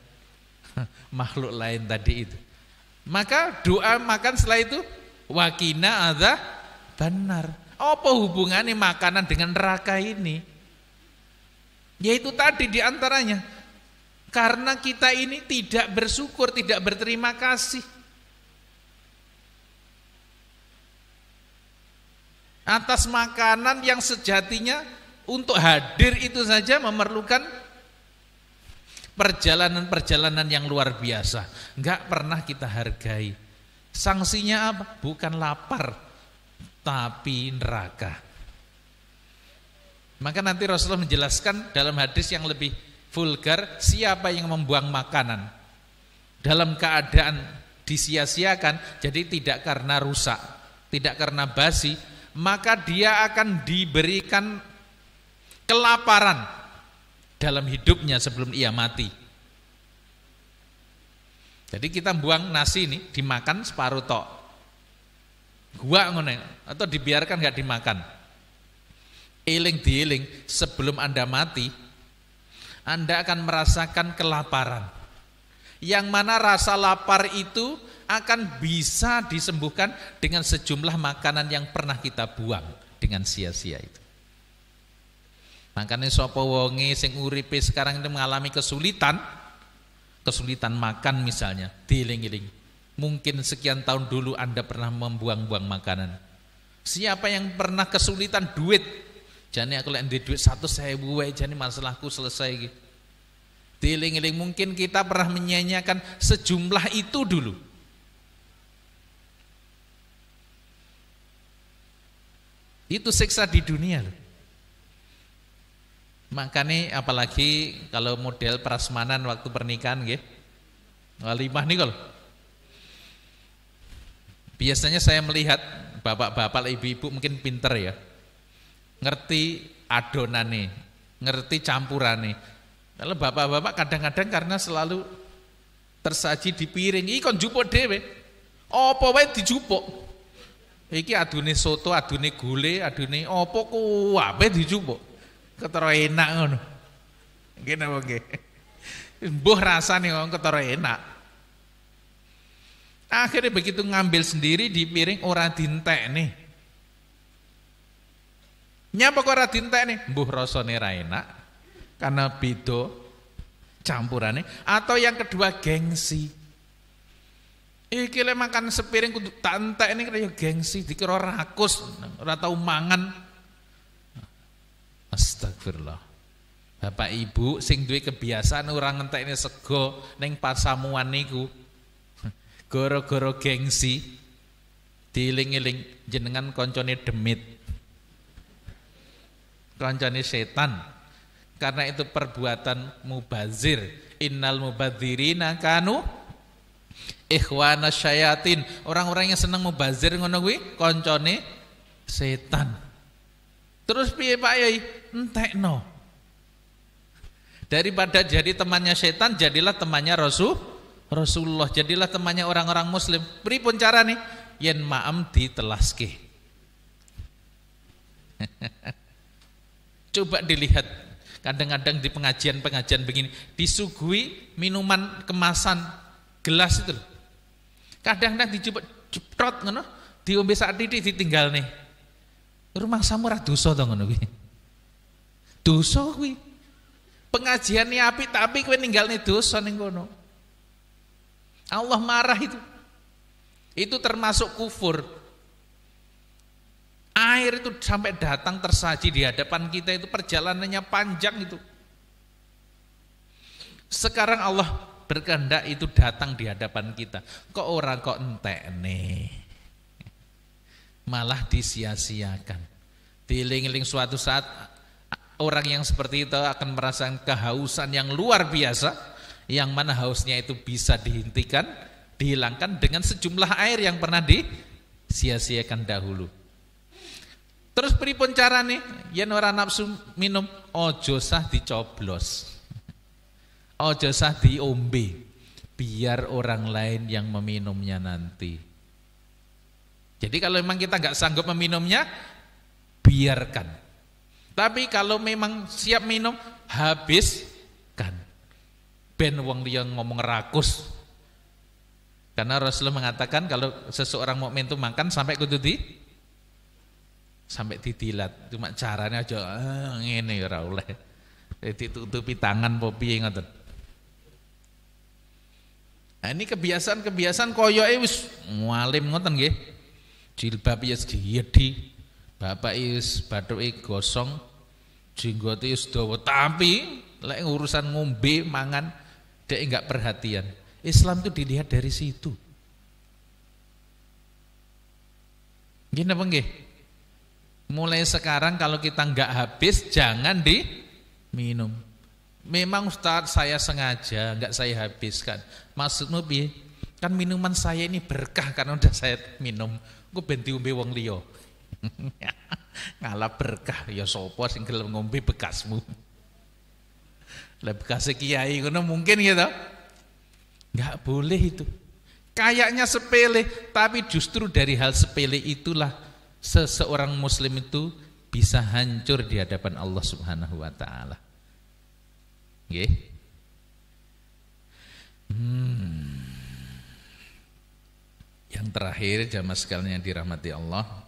makhluk lain tadi itu. Maka doa makan setelah itu wakina adza benar. Apa hubungannya makanan dengan neraka ini? Yaitu tadi diantaranya karena kita ini tidak bersyukur, tidak berterima kasih atas makanan yang sejatinya untuk hadir itu saja memerlukan perjalanan-perjalanan yang luar biasa. Enggak pernah kita hargai. Sanksinya apa? Bukan lapar, tapi neraka. Maka nanti Rasulullah menjelaskan dalam hadis yang lebih vulgar, siapa yang membuang makanan dalam keadaan disia-siakan, jadi tidak karena rusak, tidak karena basi, maka dia akan diberikan kelaparan dalam hidupnya sebelum ia mati. Jadi kita buang nasi ini dimakan separuh tok, gua ngene, atau dibiarkan nggak dimakan. Eling dieling sebelum Anda mati, Anda akan merasakan kelaparan. Yang mana rasa lapar itu akan bisa disembuhkan dengan sejumlah makanan yang pernah kita buang dengan sia-sia itu. Makanya sapa wonge sing uripe sekarang ini mengalami kesulitan makan misalnya, dieling-eling. Mungkin sekian tahun dulu Anda pernah membuang-buang makanan. Siapa yang pernah kesulitan duit? Jane aku lek ndek duit 100.000 wae jane masalahku selesai iki. Dieling-eling mungkin kita pernah menyanyiakan sejumlah itu dulu. Itu siksa di dunia loh. Makanya apalagi kalau model prasmanan waktu pernikahan nggih. Walimah nih kalau. Biasanya saya melihat bapak-bapak, ibu-ibu mungkin pinter ya. Ngerti adonane, ngerti campurane. Kalau bapak-bapak kadang-kadang karena selalu tersaji di piring, iki kon jupuk dhewe. Apa wae dijupuk. Iki adune soto, adune gule, adune apa kuwabe dijupuk. Ketara enak ngono. Nggih napa nggih. Mbuh rasane wong ketara enak. Akhirnya begitu ngambil sendiri di piring ora dientekne. Nyapa kok ora dientekne? Mbuh rasane ra enak karena beda campurannya, atau yang kedua gengsi. Iki lek makan sepiring kudu tak entekne kaya gengsi, dikira rakus, ora tau mangan. Astagfirullah. Bapak Ibu sing duwe kebiasaan ora ngentekne sego ning pasamuan niku gara-gara gengsi, dieling-eling jenengan koncone demit, koncone setan. Karena itu perbuatan mubazir. Innal mubadzirina kanu ikhwana syayatin. Orang-orang yang senang mubazir ngono kuwi koncone setan. Terus piye Pak Yai? Entekno. Daripada jadi temannya setan, jadilah temannya Rasulullah, jadilah temannya orang-orang muslim. Pripun carane? Yen ma'am ditelaske. Coba dilihat, kadang-kadang di pengajian-pengajian begini disuguhi minuman kemasan gelas itu. Kadang-kadang diceprot ngono, diombe sak titik ditinggal nih. Rumah samu ra dosa to ngono kuwi. Dosa kuwi. Pengajiane apik tapi kowe ninggalne dosa ning kono. Allah marah itu. Itu termasuk kufur. Air itu sampai datang tersaji di hadapan kita itu perjalanannya panjang itu. Sekarang Allah berkehendak itu datang di hadapan kita. Kok orang kok entek nih? Malah disia-siakan. Dieling-eling suatu saat orang yang seperti itu akan merasakan kehausan yang luar biasa, yang mana hausnya itu bisa dihentikan, dihilangkan dengan sejumlah air yang pernah disia-siakan dahulu. Terus pripun carane yen ora nafsu minum? Aja sah dicoblos. Aja sah diombe. Biar orang lain yang meminumnya nanti. Jadi kalau memang kita nggak sanggup meminumnya, biarkan. Tapi kalau memang siap minum, habiskan. Ben wong liya ngomong rakus. Karena Rasulullah mengatakan kalau seseorang mukmin itu makan sampai kudu sampai didilat. Cuma caranya aja ngene ora oleh. Ditutupi tangan apa piye ngoten. Nah, ini kebiasaan koyoke wis mualim ngoten nggih. Jilbab ya diyedi. Bapak is bathuke gosong, jenggote wis dawa, tapi lek urusan ngombe mangan dek enggak perhatian. Islam itu dilihat dari situ. Gini apa nggih? Mulai sekarang kalau kita enggak habis jangan diminum. Memang Ustaz saya sengaja enggak saya habiskan. Maksudmu piye? Kan minuman saya ini berkah karena udah saya minum. Engko ben diombe wong liya. Ngalah berkah ya sapa sing gelem ngombe bekasmu. Lah bekas kiai ngono mungkin gitu. Enggak boleh itu. Kayaknya sepele, tapi justru dari hal sepele itulah seseorang muslim itu bisa hancur di hadapan Allah Subhanahu wa taala. Nggih. Yang terakhir jamaah sekalian yang dirahmati Allah.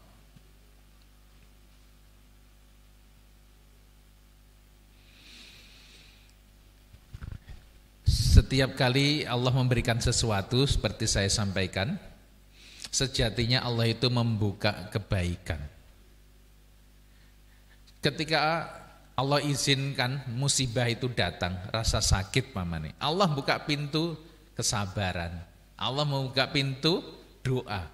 Setiap kali Allah memberikan sesuatu seperti saya sampaikan, sejatinya Allah itu membuka kebaikan. Ketika Allah izinkan musibah itu datang, rasa sakit pamane, Allah buka pintu kesabaran. Allah membuka pintu doa.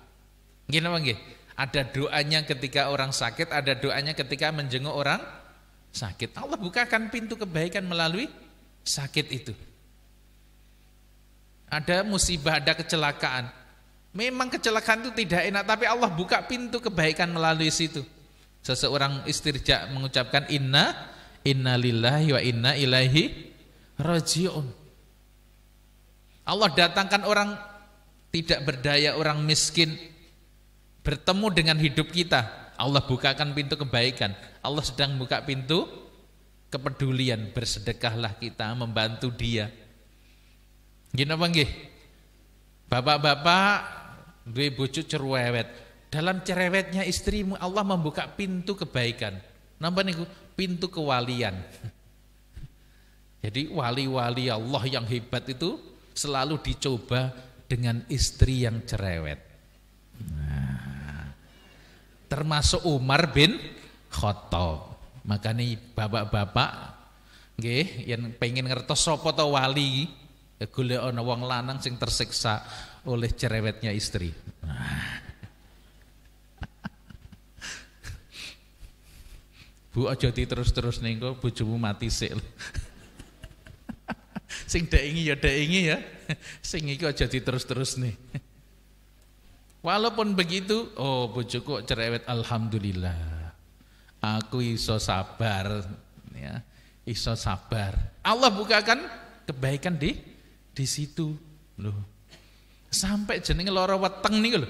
Gini apa nggih? Ada doanya ketika orang sakit, ada doanya ketika menjenguk orang sakit. Allah bukakan pintu kebaikan melalui sakit itu. Ada musibah, ada kecelakaan. Memang kecelakaan itu tidak enak, tapi Allah buka pintu kebaikan melalui situ. Seseorang istirja mengucapkan inna lillahi wa inna ilaihi raji'un. Allah datangkan orang tidak berdaya, orang miskin bertemu dengan hidup kita. Allah bukakan pintu kebaikan. Allah sedang buka pintu kepedulian. Bersedekahlah kita membantu dia. Gini apa nggih? Bapak-bapak duwe bojo cerewet. Dalam cerewetnya istrimu Allah membuka pintu kebaikan. Napa niku? Pintu kewalian. Jadi wali-wali Allah yang hebat itu selalu dicoba dengan istri yang cerewet. Nah, termasuk Umar bin Khattab. Makanya bapak-bapak nggih yang pengen ngertos sapa ta wali, golek ana wong lanang sing tersiksa oleh cerewetnya istri. Bu aja diterus-terus ning kok bojomu mati sik. Sing deingi ya. Sing iki aja diterus-terus nih. Walaupun begitu, oh bojoku cerewet, alhamdulillah. Aku iso sabar ya. Iso sabar. Allah bukakan kebaikan di situ loh. Sampai jenenge lara weteng niku lho.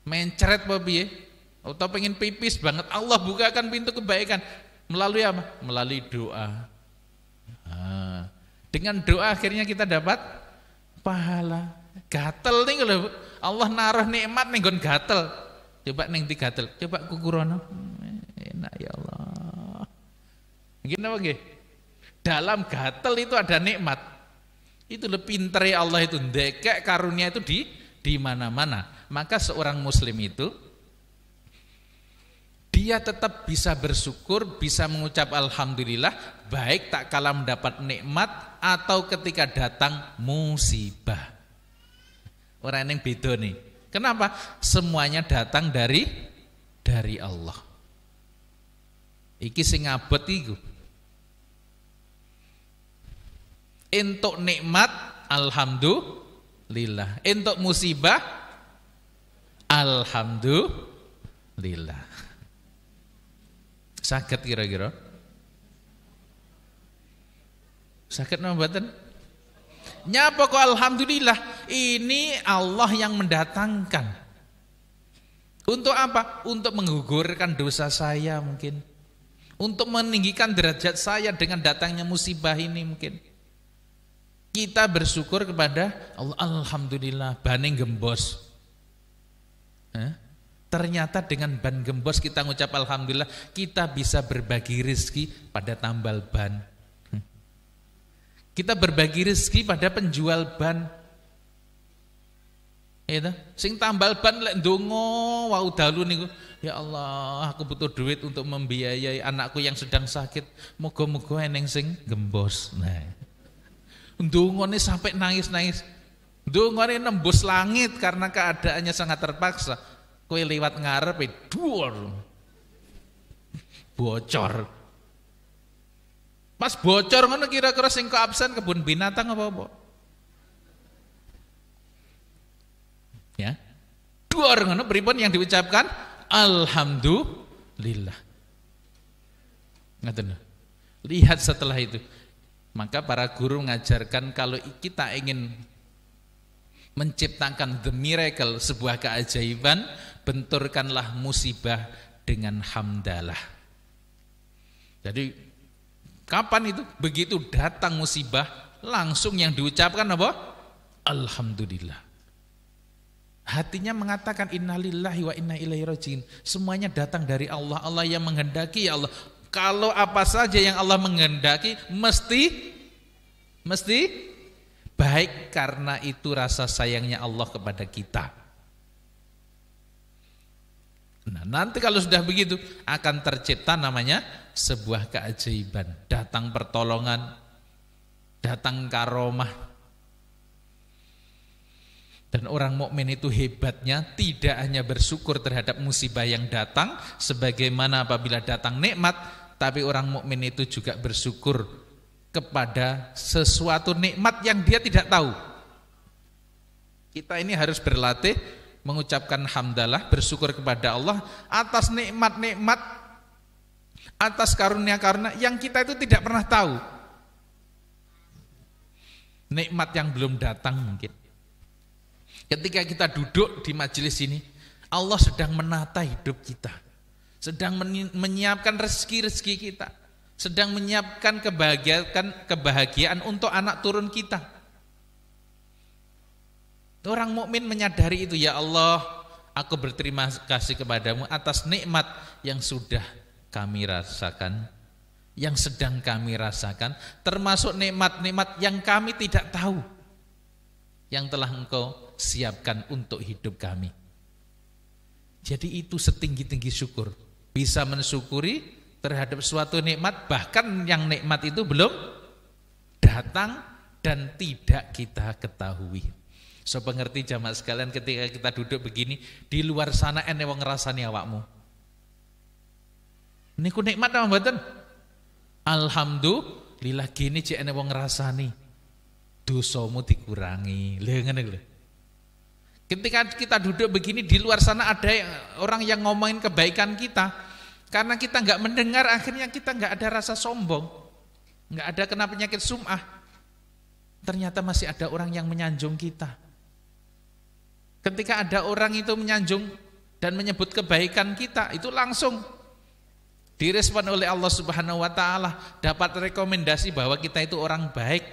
Mencret apa piye? Atau pengen pipis banget, Allah bukakan pintu kebaikan melalui apa? Melalui doa. Dengan doa akhirnya kita dapat pahala. Gatel nih lho, Allah naruh nikmat ning nggon gatel. Coba ning ndi gatel? Coba kukurono. Enak ya Allah. Gini apa nggih? Dalam gatel itu ada nikmat. Itu lebih pintere Allah itu ndekek karunia itu di mana-mana. Maka seorang muslim itu dia tetap bisa bersyukur, bisa mengucap alhamdulillah, baik tak kala mendapat nikmat atau ketika datang musibah. Orang yang beda nih. Kenapa? Semuanya datang dari Allah. Iki sing abot iku. Entuk nikmat alhamdulillah. Entuk musibah alhamdulillah. Saged kira-kira? Saged napa mboten? Nyapa kok alhamdulillah, ini Allah yang mendatangkan. Untuk apa? Untuk menggugurkan dosa saya mungkin. Untuk meninggikan derajat saya dengan datangnya musibah ini mungkin. Kita bersyukur kepada Allah, alhamdulillah baning gembos. Ternyata dengan ban gembos kita ngucap alhamdulillah, kita bisa berbagi rezeki pada tambal ban. Kita berbagi rezeki pada penjual ban. Ya, sing tambal ban lek ndonga wau dalu niku, ya Allah, aku butuh duit untuk membiayai anakku yang sedang sakit. Moga-moga eneng sing gembos. Nah. Ndongane sampai nangis-nangis. Ndongane nembus langit karena keadaannya sangat terpaksa. Kowe liwat ngarepe dhuwur. Bocor. Pas bocor ngono kira-kira sing kok absen kebun binatang apa-apa? Ya. Dhuwur ngono pripun yang diucapkan? Alhamdulillah. Ngaten. Lihat setelah itu. Maka para guru mengajarkan kalau kita ingin menciptakan the miracle, sebuah keajaiban, benturkanlah musibah dengan hamdalah. Jadi kapan itu? Begitu datang musibah, langsung yang diucapkan apa? Alhamdulillah. Hatinya mengatakan innalillahi wa inna ilaihi raji'un. Semuanya datang dari Allah. Allah yang menghendaki, ya Allah. Kalau apa saja yang Allah menghendaki mesti baik, karena itu rasa sayangnya Allah kepada kita. Nah, nanti kalau sudah begitu akan tercipta namanya sebuah keajaiban, datang pertolongan, datang karomah. Dan orang mukmin itu hebatnya tidak hanya bersyukur terhadap musibah yang datang sebagaimana apabila datang nikmat, tapi orang mukmin itu juga bersyukur kepada sesuatu nikmat yang dia tidak tahu. Kita ini harus berlatih mengucapkan hamdalah, bersyukur kepada Allah atas nikmat-nikmat, atas karunia-karunia yang kita itu tidak pernah tahu. Nikmat yang belum datang mungkin. Ketika kita duduk di majelis ini, Allah sedang menata hidup kita, sedang menyiapkan rezeki-rezeki kita, sedang menyiapkan kebahagiaan untuk anak turun kita. Orang mukmin menyadari itu, ya Allah, aku berterima kasih kepadamu atas nikmat yang sudah kami rasakan, yang sedang kami rasakan, termasuk nikmat-nikmat yang kami tidak tahu, yang telah Engkau siapkan untuk hidup kami. Jadi itu setinggi-tinggi syukur, bisa mensyukuri terhadap suatu nikmat, bahkan yang nikmat itu belum datang dan tidak kita ketahui. So pengerti jamaah sekalian, ketika kita duduk begini, di luar sana ene wong ngrasani awakmu. Niku nikmat apa mboten? Alhamdulillah gini cek ene wong ngrasani. Dosamu dikurangi. Lha ngene lho. Ketika kita duduk begini, di luar sana ada orang yang ngomongin kebaikan kita. Karena kita enggak mendengar, akhirnya kita enggak ada rasa sombong. Enggak ada kena penyakit sum'ah. Ternyata masih ada orang yang menyanjung kita. Ketika ada orang itu menyanjung dan menyebut kebaikan kita, itu langsung direspon oleh Allah Subhanahu wa taala, dapat rekomendasi bahwa kita itu orang baik,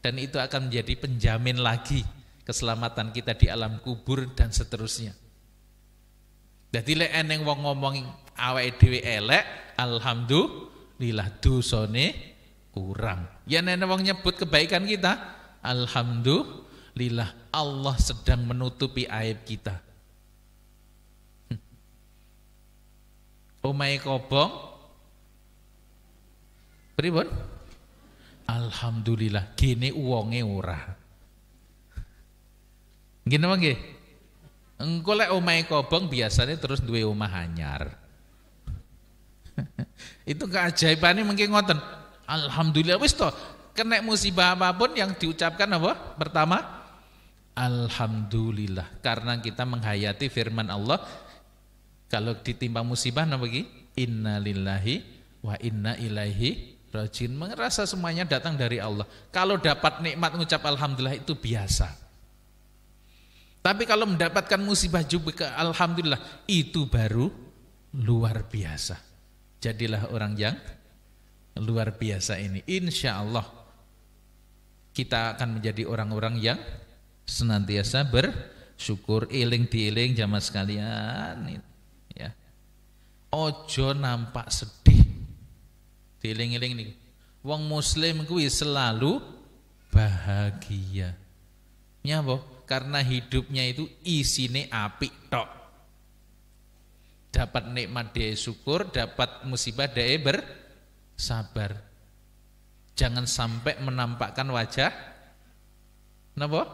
dan itu akan menjadi penjamin lagi keselamatan kita di alam kubur dan seterusnya. Dadi lek eneng wong ngomong awake dhewe elek, alhamdulillah dosane kurang. Ya nek wong nyebut kebaikan kita, alhamdulillah Allah sedang menutupi aib kita. Omahe kobong pripun? Alhamdulillah gene uwonge ora. Nggih napa nggih? Engko lek omahe kobong biasanya terus duwe omah anyar. Itu keajaibannya mungkin ngoten. Alhamdulillah wis to, kena musibah apapun yang diucapkan apa? Pertama, alhamdulillah, karena kita menghayati firman Allah, kalau ditimpa musibah napa iki? Innalillahi wa inna ilaihi rajiun. Merasa semuanya datang dari Allah. Kalau dapat nikmat mengucap alhamdulillah itu biasa. Tapi kalau mendapatkan musibah juga alhamdulillah itu baru luar biasa. Jadilah orang yang luar biasa ini. Insya Allah kita akan menjadi orang-orang yang senantiasa bersyukur. Iling diiling jamaah sekalian ya. Ojo nampak sedih. Diiling-iling nih. Wong muslim kuwi selalu bahagia. Nyapa? Karena hidupnya itu isine apik tok. Dapat nikmat dia syukur, dapat musibah dia bersabar. Jangan sampai menampakkan wajah napa?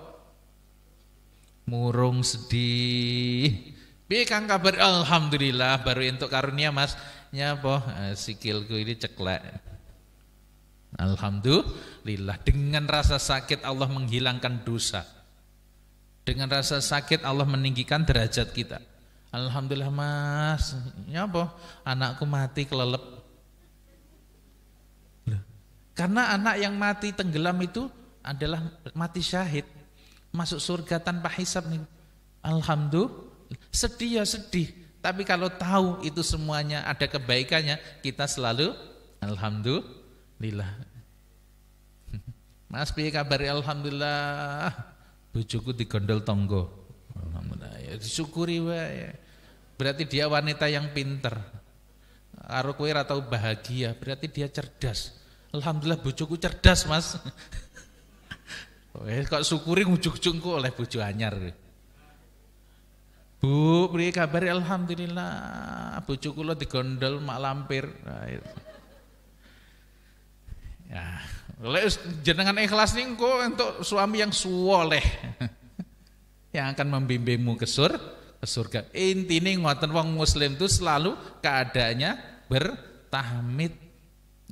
Murung sedih. Piye Kang kabar? Alhamdulillah baru entuk karunia Mas. Nyapa? Sikilku ini ceklek. Alhamdulillah, dengan rasa sakit Allah menghilangkan dosa. Dengan rasa sakit Allah meninggikan derajat kita. Alhamdulillah Mas. Nyapa? Anakku mati kelelep. Karena anak yang mati tenggelam itu adalah mati syahid. Masuk surga tanpa hisab nih. Alhamdulillah. Sedih ya sedih. Tapi kalau tahu itu semuanya ada kebaikannya, kita selalu alhamdulillah. Mas piye kabar? Alhamdulillah. Bojoku digondol tonggo. Alhamdulillah. Ya disyukuri wae. Berarti dia wanita yang pinter. Karo kowe ora tau bahagia, berarti dia cerdas. Alhamdulillah bojoku cerdas, Mas. Kok syukuri ujug-ujug kok oleh bojo anyar. Bu, piye kabar? Alhamdulillah. Bojo kula digondol mak lampir. Ya, oleh jenengan ikhlas nih kok untuk suami yang soleh yang akan membimbingmu ke surga. Intine ngoten wong muslim itu selalu keadaannya bertahmid,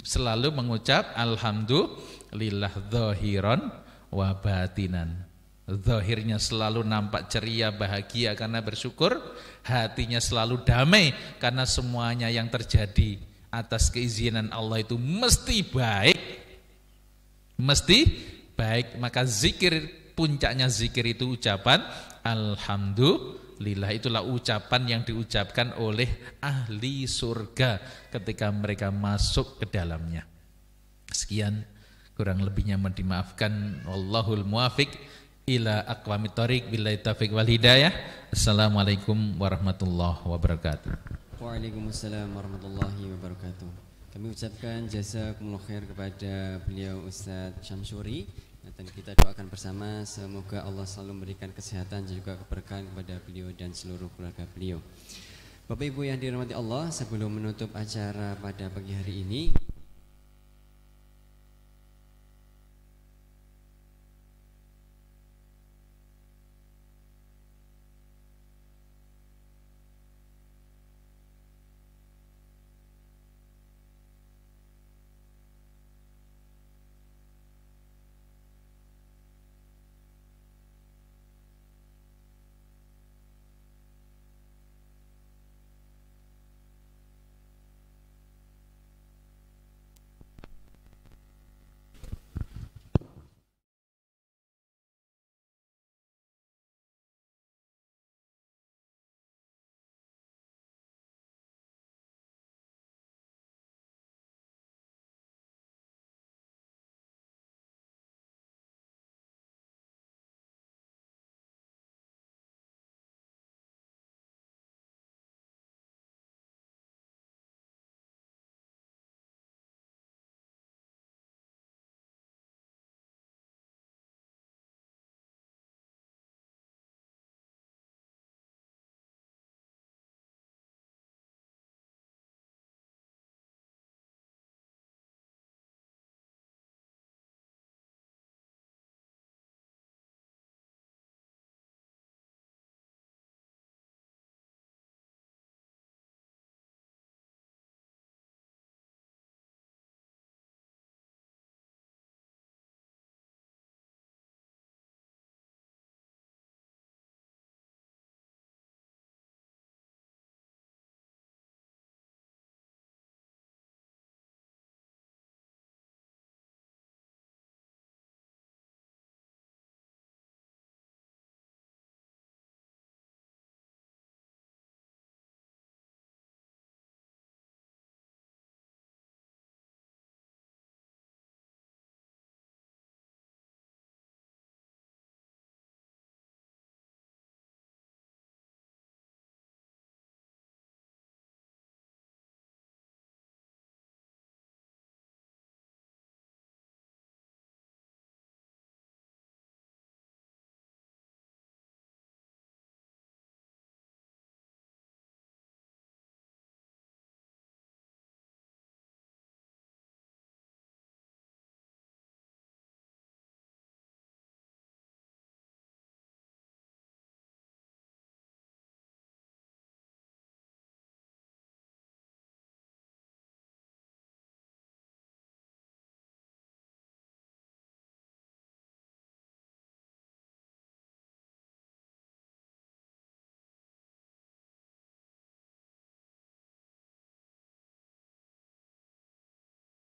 selalu mengucap alhamdulillah zahiran wa batinan. Zahirnya selalu nampak ceria, bahagia karena bersyukur, hatinya selalu damai karena semuanya yang terjadi atas keizinan Allah itu mesti baik. Mesti baik. Maka zikir, puncaknya zikir itu ucapan alhamdulillah. Itulah ucapan yang diucapkan oleh ahli surga ketika mereka masuk ke dalamnya. Sekian, kurang lebihnya mohon dimaafkan. Wallahul muwafiq ila aqwamit thoriq, billahi taufiq wal hidayah. Assalamualaikum warahmatullahi wabarakatuh. Waalaikumsalam warahmatullahi wabarakatuh. Kami ucapkan jazakumullah khair kepada beliau Ustadz Syamsuri, dan kita doakan bersama semoga Allah selalu memberikan kesehatan dan juga keberkahan kepada beliau dan seluruh keluarga beliau. Bapak Ibu yang dirahmati Allah, sebelum menutup acara pada pagi hari ini,